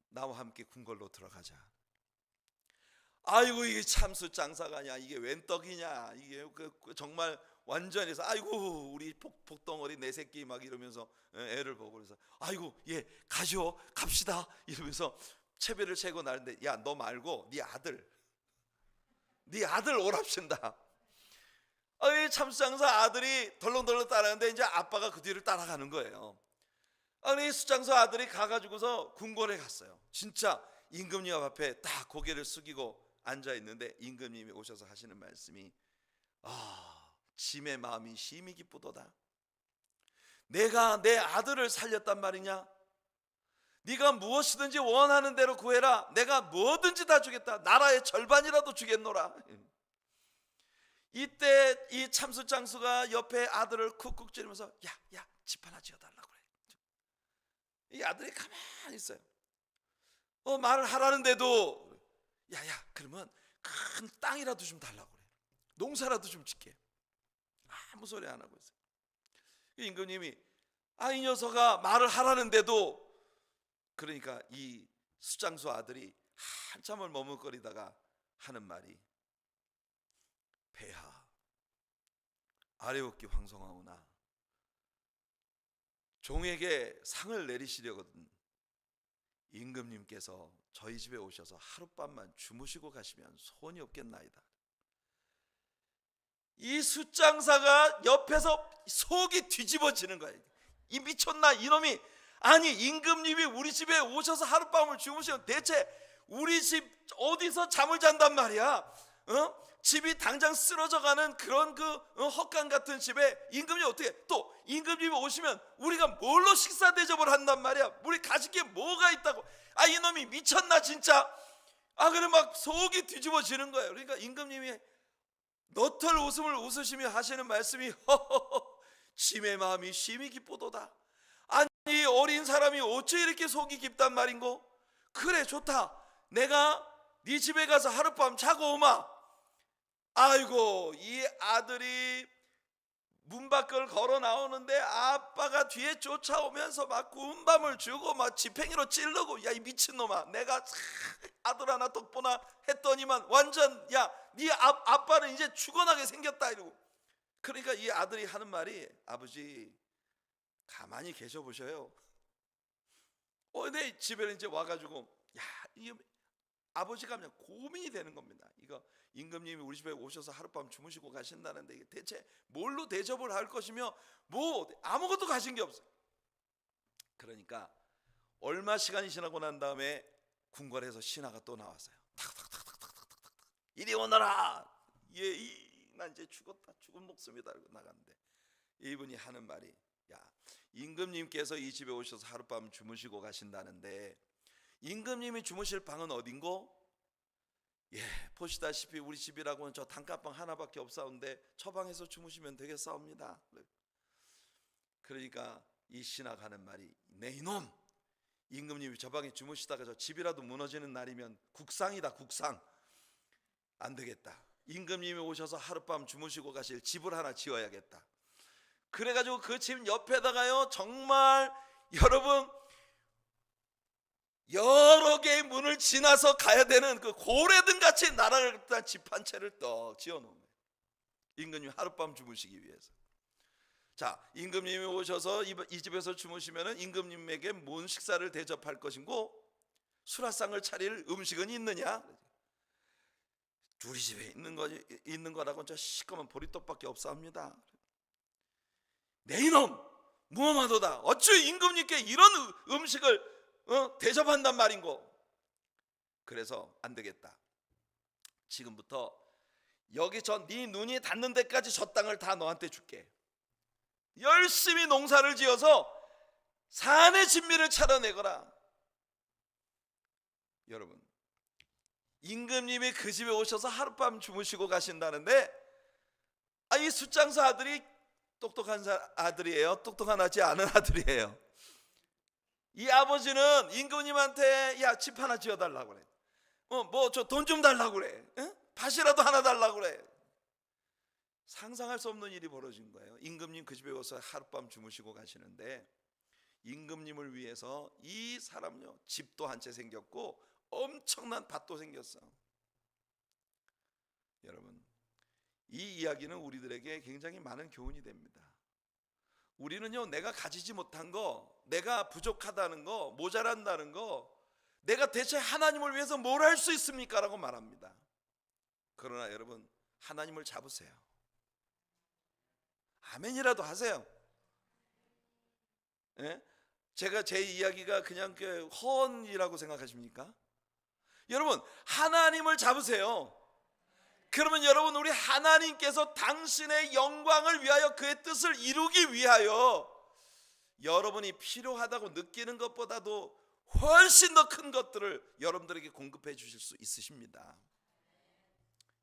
나와 함께 궁궐로 들어가자. 아이고, 이게 참수 장사가냐, 이게 웬 떡이냐, 이게 정말 완전히 해서, 아이고 우리 복덩어리 내 새끼 막 이러면서 애를 보고, 그래서 아이고 예 가시오, 갑시다 이러면서 채비를 채고 나는데, 야 너 말고 네 아들 오랍신다. 이 참수장사 아들이 덜렁덜렁 따라가는데 이제 아빠가 그 뒤를 따라가는 거예요. 이 수장사 아들이 가가지고서 궁궐에 갔어요. 진짜 임금님 앞에 딱 고개를 숙이고 앉아 있는데, 임금님이 오셔서 하시는 말씀이, 짐의 마음이 심히 기쁘도다. 내가 내 아들을 살렸단 말이냐? 네가 무엇이든지 원하는 대로 구해라. 내가 뭐든지 다 주겠다. 나라의 절반이라도 주겠노라. 이때 이 참수장수가 옆에 아들을 쿡쿡 찌르면서, 야 집 하나 지어달라고 그래. 이 아들이 가만히 있어요. 말을 하라는데도, 야 그러면 큰 땅이라도 좀 달라고 그래. 농사라도 좀 짓게. 아무 소리 안 하고 있어요. 임금님이 이 녀석아 말을 하라는데도, 그러니까 이 수장수 아들이 한참을 머뭇거리다가 하는 말이, 폐하 아래옵기 황송하오나 종에게 상을 내리시려거든 임금님께서 저희 집에 오셔서 하룻밤만 주무시고 가시면 소원이 없겠나이다. 이 숫장사가 옆에서 속이 뒤집어지는 거예요. 이 미쳤나 이놈이. 아니 임금님이 우리 집에 오셔서 하룻밤을 주무시면 대체 우리 집 어디서 잠을 잔단 말이야? 집이 당장 쓰러져가는 그런 헛간 같은 집에 임금님이 어떻게, 또 임금님이 오시면 우리가 뭘로 식사 대접을 한단 말이야? 우리 가질 게 뭐가 있다고? 이놈이 미쳤나 진짜. 그래 막 속이 뒤집어지는 거예요. 그러니까 임금님이 너털 웃음을 웃으시며 하시는 말씀이, 짐의 마음이 심히 기쁘도다. 아니 어린 사람이 어째 이렇게 속이 깊단 말인고? 그래 좋다. 내가 네 집에 가서 하룻밤 자고 오마. 아이고, 이 아들이 문 밖을 걸어 나오는데 아빠가 뒤에 쫓아오면서 막 구운 밤을 주고 막 지팽이로 찌르고, 야 이 미친놈아, 내가 아들 하나 덕보나 했더니만 완전, 야 네 아빠는 이제 죽어나게 생겼다 이러고. 그러니까 이 아들이 하는 말이, 아버지 가만히 계셔 보셔요. 내 집에 이제 와가지고, 이게 아버지가 그냥 고민이 되는 겁니다. 이거 임금님이 우리 집에 오셔서 하룻밤 주무시고 가신다는데 이게 대체 뭘로 대접을 할 것이며, 뭐 아무것도 가진 게 없어요. 그러니까 얼마 시간이 지나고 난 다음에 궁궐에서 신하가 또 나왔어요. 탁탁탁탁탁탁탁, 이리 오너라. 난 이제 죽었다, 죽은 목숨이다 이러고 나갔는데, 이분이 하는 말이, 야 임금님께서 이 집에 오셔서 하룻밤 주무시고 가신다는데 임금님이 주무실 방은 어딘고? 보시다시피 우리 집이라고는 저 단칸방 하나밖에 없사온데 처방에서 주무시면 되겠사옵니다. 그러니까 이 신하가 하는 말이, 내 이놈, 임금님이 저 방에 주무시다가 저 집이라도 무너지는 날이면 국상이다, 국상. 안 되겠다. 임금님이 오셔서 하룻밤 주무시고 가실 집을 하나 지어야겠다. 그래가지고 그 집 옆에다가요, 정말 여러분 여러 개의 문을 지나서 가야 되는 그 고래등 같이 날아갈 집 한 채를 떡 지어놓은 거예요. 임금님 하룻밤 주무시기 위해서. 자, 임금님이 오셔서 이 집에서 주무시면은 임금님에게 뭔 식사를 대접할 것인고, 수라상을 차릴 음식은 있느냐? 우리 집에 있는 거라고는 저 시꺼먼 보리떡밖에 없사옵니다. 내 이놈 무엄하도다. 어찌 임금님께 이런 음식을 대접한단 말인고? 그래서 안 되겠다. 지금부터 여기 네 눈이 닿는 데까지 저 땅을 다 너한테 줄게. 열심히 농사를 지어서 산의 진미를 찾아내거라. 여러분, 임금님이 그 집에 오셔서 하룻밤 주무시고 가신다는데, 이 숫장사 아들이 똑똑한 아들이에요? 똑똑하지 않은 아들이에요? 이 아버지는 임금님한테 야, 집 하나 지어달라고 그래. 뭐 저 돈 좀 달라고 그래. 밭이라도 하나 달라고 그래. 상상할 수 없는 일이 벌어진 거예요. 임금님 그 집에 와서 하룻밤 주무시고 가시는데, 임금님을 위해서 이 사람요, 집도 한 채 생겼고 엄청난 밭도 생겼어. 여러분, 이 이야기는 우리들에게 굉장히 많은 교훈이 됩니다. 우리는요, 내가 가지지 못한 거, 내가 부족하다는 거, 모자란다는 거, 내가 대체 하나님을 위해서 뭘 할 수 있습니까? 라고 말합니다. 그러나 여러분, 하나님을 잡으세요. 아멘이라도 하세요. 예? 제가 제 이야기가 그냥 허언이라고 생각하십니까? 여러분, 하나님을 잡으세요. 그러면 여러분, 우리 하나님께서 당신의 영광을 위하여 그의 뜻을 이루기 위하여 여러분이 필요하다고 느끼는 것보다도 훨씬 더 큰 것들을 여러분들에게 공급해 주실 수 있으십니다.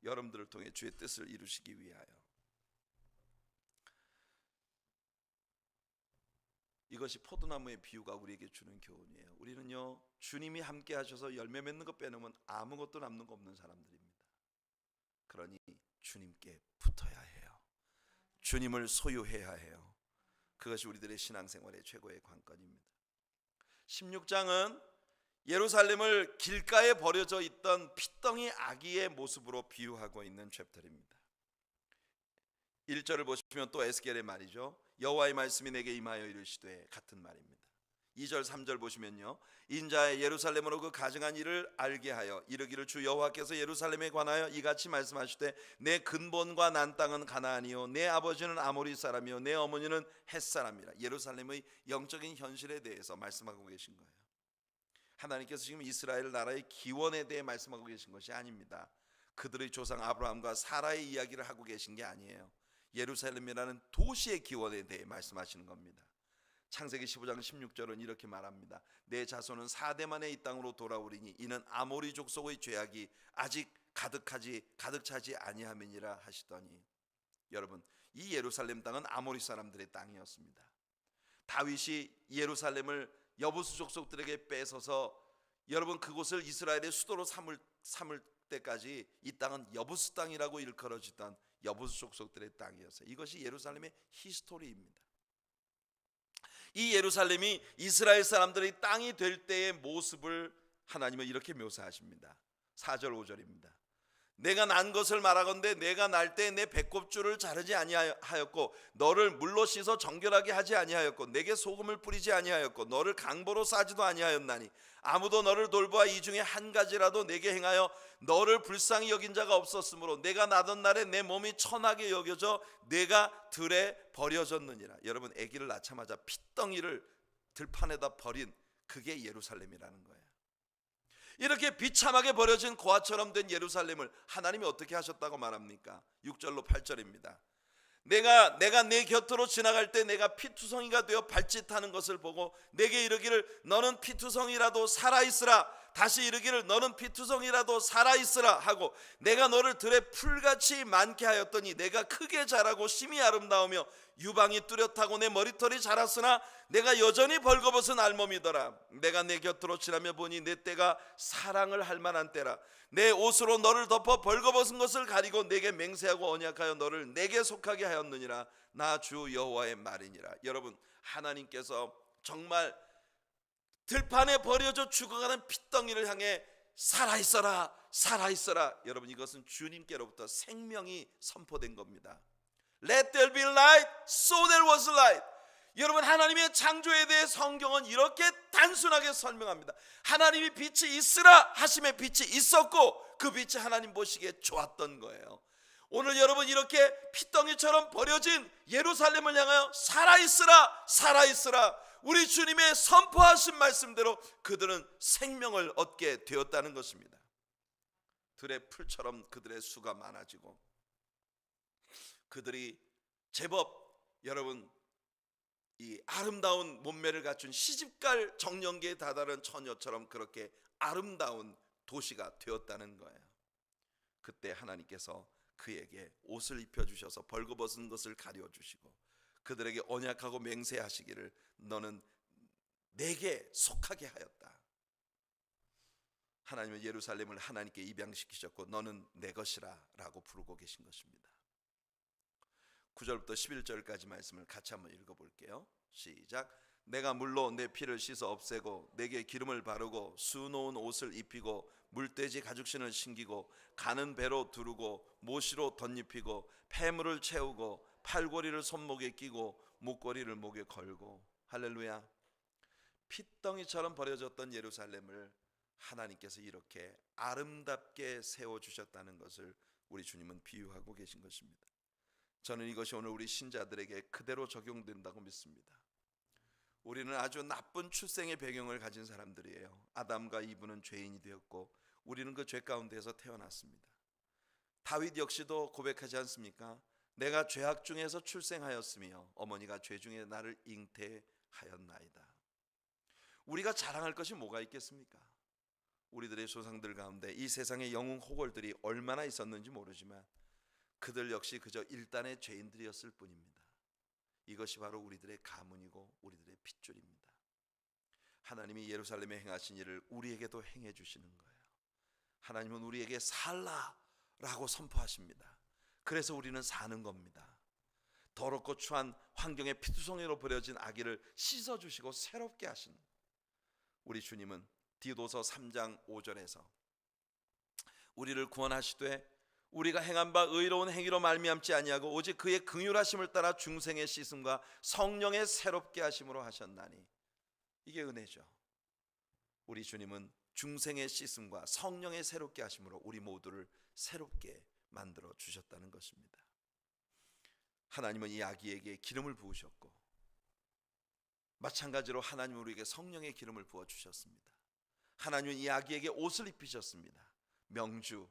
여러분들을 통해 주의 뜻을 이루시기 위하여. 이것이 포도나무의 비유가 우리에게 주는 교훈이에요. 우리는요, 주님이 함께 하셔서 열매 맺는 것 빼놓으면 아무것도 남는 거 없는 사람들입니다. 그러니 주님께 붙어야 해요. 주님을 소유해야 해요. 그것이 우리들의 신앙생활의 최고의 관건입니다. 16장은 예루살렘을 길가에 버려져 있던 핏덩이 아기의 모습으로 비유하고 있는 챕터입니다. 1절을 보시면 또 에스겔의 말이죠. 여호와의 말씀이 내게 임하여 이르시되, 같은 말입니다. 2절 3절 보시면요, 인자의 예루살렘으로 그 가증한 일을 알게 하여 이르기를 주 여호와께서 예루살렘에 관하여 이같이 말씀하시되, 내 근본과 난 땅은 가나안이요 내 아버지는 아모리 사람이요 내 어머니는 헷 사람이라. 예루살렘의 영적인 현실에 대해서 말씀하고 계신 거예요. 하나님께서 지금 이스라엘 나라의 기원에 대해 말씀하고 계신 것이 아닙니다. 그들의 조상 아브라함과 사라의 이야기를 하고 계신 게 아니에요. 예루살렘이라는 도시의 기원에 대해 말씀하시는 겁니다. 창세기 15장 16절은 이렇게 말합니다. 내 자손은 4대 만에 이 땅으로 돌아오리니 이는 아모리 족속의 죄악이 아직 가득 차지 아니함이니라 하시더니, 여러분, 이 예루살렘 땅은 아모리 사람들의 땅이었습니다. 다윗이 예루살렘을 여부수 족속들에게 뺏어서 여러분 그곳을 이스라엘의 수도로 삼을 때까지 이 땅은 여부수 땅이라고 일컬어지던 여부수 족속들의 땅이었어요. 이것이 예루살렘의 히스토리입니다. 이 예루살렘이 이스라엘 사람들의 땅이 될 때의 모습을 하나님은 이렇게 묘사하십니다. 4절 5절입니다. 내가 난 것을 말하건대 내가 날 때 내 배꼽줄을 자르지 아니하였고 너를 물로 씻어 정결하게 하지 아니하였고 내게 소금을 뿌리지 아니하였고 너를 강보로 싸지도 아니하였나니 아무도 너를 돌보아 이 중에 한 가지라도 내게 행하여 너를 불쌍히 여긴 자가 없었으므로 내가 나던 날에 내 몸이 천하게 여겨져 내가 들에 버려졌느니라. 여러분, 아기를 낳자마자 핏덩이를 들판에다 버린 그게 예루살렘이라는 거예요. 이렇게 비참하게 버려진 고아처럼 된 예루살렘을 하나님이 어떻게 하셨다고 말합니까? 6절로 8절입니다. 내가 내 곁으로 지나갈 때 내가 피투성이가 되어 발짓하는 것을 보고 내게 이르기를 너는 피투성이라도 살아있으라. 다시 이르기를 너는 피투성이라도 살아있으라 하고 내가 너를 들에 풀같이 많게 하였더니 내가 크게 자라고 심히 아름다우며 유방이 뚜렷하고 내 머리털이 자랐으나 내가 여전히 벌거벗은 알몸이더라. 내가 내 곁으로 지나며 보니 내 때가 사랑을 할 만한 때라. 내 옷으로 너를 덮어 벌거벗은 것을 가리고 내게 맹세하고 언약하여 너를 내게 속하게 하였느니라. 나 주 여호와의 말이니라. 여러분, 하나님께서 정말 들판에 버려져 죽어가는 핏덩이를 향해 살아있어라, 살아있어라. 여러분, 이것은 주님께로부터 생명이 선포된 겁니다. Let there be light, so there was light. 여러분, 하나님의 창조에 대해 성경은 이렇게 단순하게 설명합니다. 하나님이 빛이 있으라 하심에 빛이 있었고 그 빛이 하나님 보시기에 좋았던 거예요. 오늘 여러분, 이렇게 핏덩이처럼 버려진 예루살렘을 향하여 살아있으라, 살아있으라. 우리 주님의 선포하신 말씀대로 그들은 생명을 얻게 되었다는 것입니다. 들의 풀처럼 그들의 수가 많아지고 그들이 제법 여러분 이 아름다운 몸매를 갖춘 시집갈 정령기에 다다른 처녀처럼 그렇게 아름다운 도시가 되었다는 거예요. 그때 하나님께서 그에게 옷을 입혀주셔서 벌거벗은 것을 가려주시고 그들에게 언약하고 맹세하시기를 너는 내게 속하게 하였다. 하나님은 예루살렘을 하나님께 입양시키셨고 너는 내 것이라 라고 부르고 계신 것입니다. 9절부터 11절까지 말씀을 같이 한번 읽어볼게요. 시작. 내가 물로 내 피를 씻어 없애고 내게 기름을 바르고 수놓은 옷을 입히고 물돼지 가죽신을 신기고 가는 배로 두르고 모시로 덧입히고 폐물을 채우고 팔고리를 손목에 끼고 목걸이를 목에 걸고. 할렐루야. 핏덩이처럼 버려졌던 예루살렘을 하나님께서 이렇게 아름답게 세워주셨다는 것을 우리 주님은 비유하고 계신 것입니다. 저는 이것이 오늘 우리 신자들에게 그대로 적용된다고 믿습니다. 우리는 아주 나쁜 출생의 배경을 가진 사람들이에요. 아담과 이브는 죄인이 되었고 우리는 그 죄 가운데서 태어났습니다. 다윗 역시도 고백하지 않습니까? 내가 죄악 중에서 출생하였으며 어머니가 죄 중에 나를 잉태하였나이다. 우리가 자랑할 것이 뭐가 있겠습니까? 우리들의 조상들 가운데 이 세상의 영웅 호걸들이 얼마나 있었는지 모르지만 그들 역시 그저 일단의 죄인들이었을 뿐입니다. 이것이 바로 우리들의 가문이고 우리들의 핏줄입니다. 하나님이 예루살렘에 행하신 일을 우리에게도 행해 주시는 거예요. 하나님은 우리에게 살라라고 선포하십니다. 그래서 우리는 사는 겁니다. 더럽고 추한 환경에 피투성이로 버려진 아기를 씻어주시고 새롭게 하신 우리 주님은 디도서 3장 5절에서 우리를 구원하시되 우리가 행한 바 의로운 행위로 말미암지 아니하고 오직 그의 긍휼하심을 따라 중생의 씻음과 성령의 새롭게 하심으로 하셨나니. 이게 은혜죠. 우리 주님은 중생의 씻음과 성령의 새롭게 하심으로 우리 모두를 새롭게 만들어 주셨다는 것입니다. 하나님은 이 아기에게 기름을 부으셨고 마찬가지로 하나님은 우리에게 성령의 기름을 부어 주셨습니다. 하나님은 이 아기에게 옷을 입히셨습니다. 명주,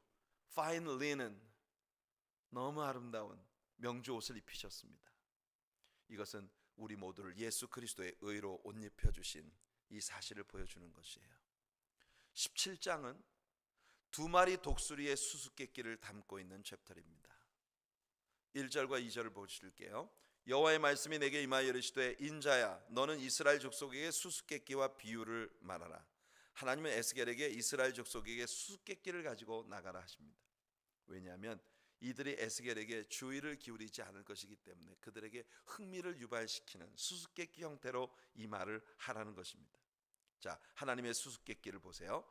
fine linen, 너무 아름다운 명주 옷을 입히셨습니다. 이것은 우리 모두를 예수 그리스도의 의로 옷 입혀주신 이 사실을 보여주는 것이에요. 17장은 두 마리 독수리의 수수께끼를 담고 있는 챕터입니다. 1절과 2절을 보실게요. 여호와의 말씀이 내게 임하여 이르시되 인자야 너는 이스라엘 족속에게 수수께끼와 비유를 말하라. 하나님은 에스겔에게 이스라엘 족속에게 수수께끼를 가지고 나가라 하십니다. 왜냐하면 이들이 에스겔에게 주의를 기울이지 않을 것이기 때문에 그들에게 흥미를 유발시키는 수수께끼 형태로 이 말을 하라는 것입니다. 자, 하나님의 수수께끼를 보세요.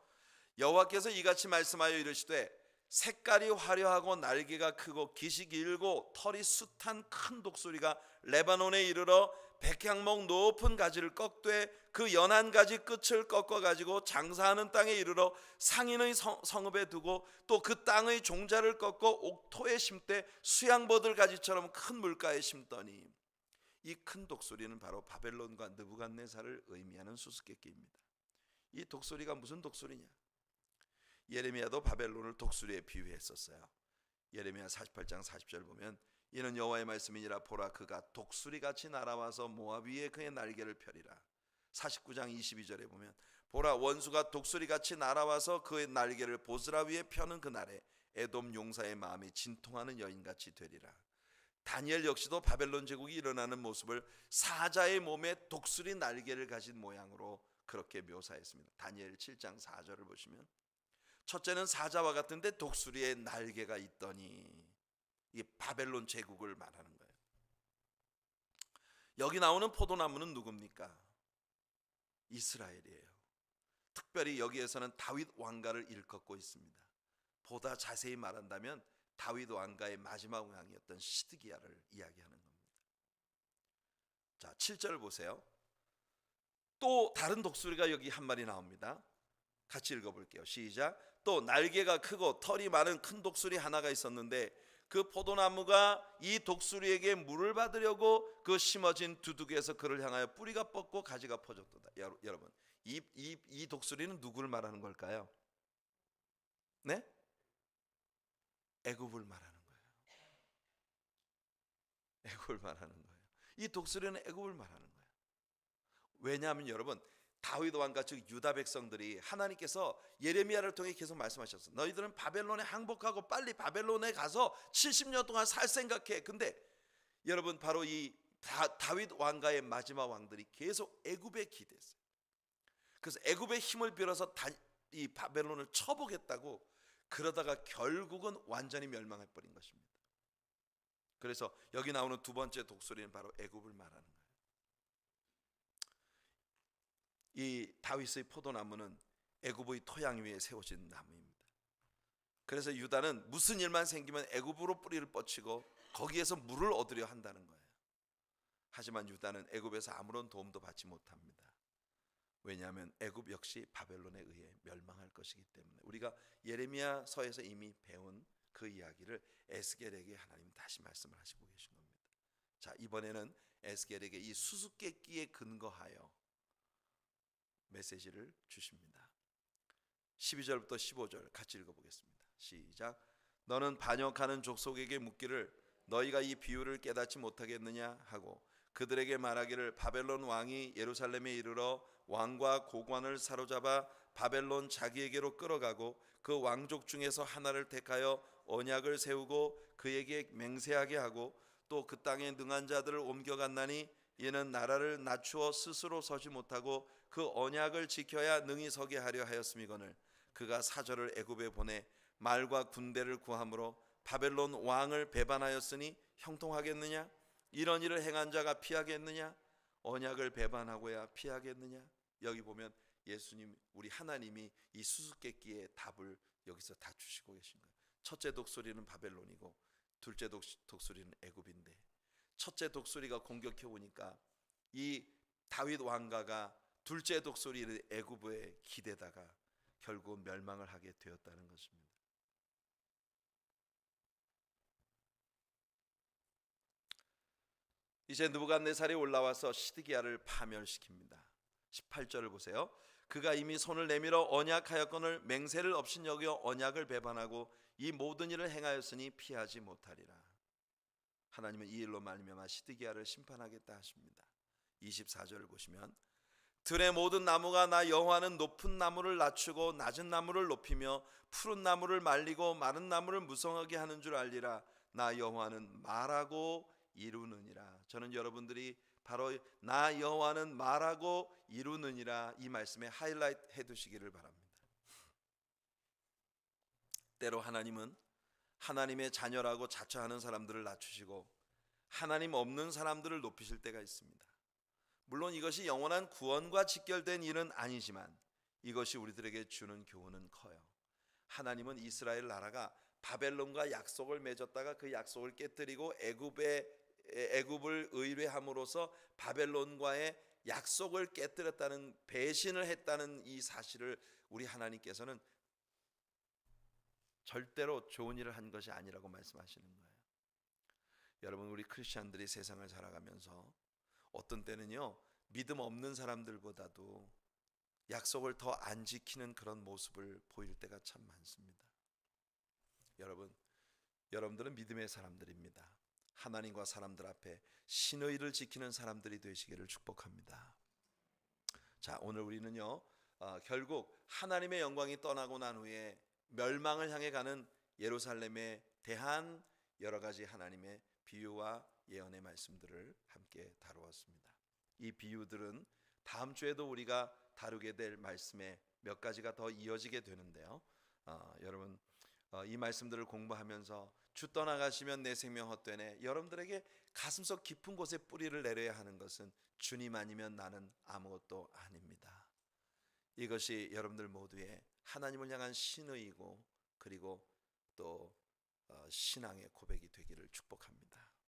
여호와께서 이같이 말씀하여 이르시되 색깔이 화려하고 날개가 크고 깃이 길고 털이 숱한 큰 독수리가 레바논에 이르러 백향목 높은 가지를 꺾되 그 연한 가지 끝을 꺾어 가지고 장사하는 땅에 이르러 상인의 성읍에 두고 또 그 땅의 종자를 꺾어 옥토에 심되 수양버들 가지처럼 큰 물가에 심더니. 이 큰 독수리는 바로 바벨론과 느부갓네살을 의미하는 수수께끼입니다. 이 독수리가 무슨 독수리냐? 예레미야도 바벨론을 독수리에 비유했었어요. 예레미야 48장 40절 보면 이는 여호와의 말씀이니라 보라 그가 독수리같이 날아와서 모압 위에 그의 날개를 펴리라. 49장 22절에 보면 보라 원수가 독수리같이 날아와서 그의 날개를 보스라 위에 펴는 그날에 에돔 용사의 마음이 진통하는 여인같이 되리라. 다니엘 역시도 바벨론 제국이 일어나는 모습을 사자의 몸에 독수리 날개를 가진 모양으로 그렇게 묘사했습니다. 다니엘 7장 4절을 보시면 첫째는 사자와 같은데 독수리의 날개가 있더니 이 바벨론 제국을 말하는 거예요. 여기 나오는 포도나무는 누굽니까? 이스라엘이에요. 특별히 여기에서는 다윗 왕가를 일컫고 있습니다. 보다 자세히 말한다면 다윗 왕가의 마지막 왕이었던 시드기야를 이야기하는 겁니다. 자, 7절을 보세요. 또 다른 독수리가 여기 한 마리 나옵니다. 같이 읽어볼게요. 시작. 또 날개가 크고 털이 많은 큰 독수리 하나가 있었는데 그 포도나무가 이 독수리에게 물을 받으려고 그 심어진 두둑에서 그를 향하여 뿌리가 뻗고 가지가 퍼졌도다. 여러분, 이 독수리는 누구를 말하는 걸까요? 네? 애굽을 말하는 거예요. 애굽을 말하는 거예요. 이 독수리는 애굽을 말하는 거예요. 왜냐하면 여러분, 다윗 왕과 즉 유다 백성들이 하나님께서 예레미야를 통해 계속 말씀하셨어. 너희들은 바벨론에 항복하고 빨리 바벨론에 가서 70년 동안 살 생각해. 근데 여러분 바로 이 다윗 왕가의 마지막 왕들이 계속 애굽에 기대했어요. 그래서 애굽의 힘을 빌어서 이 바벨론을 쳐보겠다고 그러다가 결국은 완전히 멸망해 버린 것입니다. 그래서 여기 나오는 두 번째 독수리는 바로 애굽을 말하는 거예요. 이 다윗의 포도나무는 애굽의 토양 위에 세워진 나무입니다. 그래서 유다는 무슨 일만 생기면 애굽으로 뿌리를 뻗치고 거기에서 물을 얻으려 한다는 거예요. 하지만 유다는 애굽에서 아무런 도움도 받지 못합니다. 왜냐하면 애굽 역시 바벨론에 의해 멸망할 것이기 때문에. 우리가 예레미야서에서 이미 배운 그 이야기를 에스겔에게 하나님 다시 말씀을 하시고 계신 겁니다. 자, 이번에는 에스겔에게 이 수수께끼에 근거하여 메시지를 주십니다. 12절부터 15절 같이 읽어보겠습니다. 시작. 너는 반역하는 족속에게 묻기를 너희가 이 비유를 깨닫지 못하겠느냐 하고 그들에게 말하기를 바벨론 왕이 예루살렘에 이르러 왕과 고관을 사로잡아 바벨론 자기에게로 끌어가고 그 왕족 중에서 하나를 택하여 언약을 세우고 그에게 맹세하게 하고 또 그 땅에 능한 자들을 옮겨갔나니 이는 나라를 낮추어 스스로 서지 못하고 그 언약을 지켜야 능히 서게 하려 하였음이거늘 그가 사절을 애굽에 보내 말과 군대를 구함으로 바벨론 왕을 배반하였으니 형통하겠느냐? 이런 일을 행한 자가 피하겠느냐? 언약을 배반하고야 피하겠느냐? 여기 보면 예수님, 우리 하나님이 이 수수께끼의 답을 여기서 다 주시고 계신 거예요. 첫째 독수리는 바벨론이고 둘째 독수리는 애굽인데, 첫째 독수리가 공격해 오니까 이 다윗 왕가가 둘째 독수리 애굽에 기대다가 결국 멸망을 하게 되었다는 것입니다. 이제 느부갓네살이 올라와서 시드기야를 파멸시킵니다. 18절을 보세요. 그가 이미 손을 내밀어 언약하였거늘 맹세를 없인 여겨 언약을 배반하고 이 모든 일을 행하였으니 피하지 못하리라. 하나님은 이 일로 말미암아 시드기야를 심판하겠다 하십니다. 24절을 보시면 들의 모든 나무가 나 여호와는 높은 나무를 낮추고 낮은 나무를 높이며 푸른 나무를 말리고 마른 나무를 무성하게 하는 줄 알리라. 나 여호와는 말하고 이루느니라. 저는 여러분들이 바로 나 여호와는 말하고 이루느니라 이 말씀에 하이라이트 해두시기를 바랍니다. 때로 하나님은 하나님의 자녀라고 자처하는 사람들을 낮추시고 하나님 없는 사람들을 높이실 때가 있습니다. 물론 이것이 영원한 구원과 직결된 일은 아니지만 이것이 우리들에게 주는 교훈은 커요. 하나님은 이스라엘 나라가 바벨론과 약속을 맺었다가 그 약속을 깨뜨리고 애굽을 의뢰함으로써 바벨론과의 약속을 깨뜨렸다는, 배신을 했다는 이 사실을 우리 하나님께서는 절대로 좋은 일을 한 것이 아니라고 말씀하시는 거예요. 여러분, 우리 크리스찬들이 세상을 살아가면서 어떤 때는요 믿음 없는 사람들보다도 약속을 더 안 지키는 그런 모습을 보일 때가 참 많습니다. 여러분들은 믿음의 사람들입니다. 하나님과 사람들 앞에 신의를 지키는 사람들이 되시기를 축복합니다. 자, 오늘 우리는요 결국 하나님의 영광이 떠나고 난 후에 멸망을 향해 가는 예루살렘에 대한 여러 가지 하나님의 비유와 예언의 말씀들을 함께 다루었습니다. 이 비유들은 다음 주에도 우리가 다루게 될 말씀에 몇 가지가 더 이어지게 되는데요. 여러분 이 말씀들을 공부하면서 주 떠나가시면 내 생명 헛되네, 여러분들에게 가슴속 깊은 곳에 뿌리를 내려야 하는 것은 주님 아니면 나는 아무것도 아닙니다. 이것이 여러분들 모두의 하나님을 향한 신의이고 그리고 또 신앙의 고백이 되기를 축복합니다.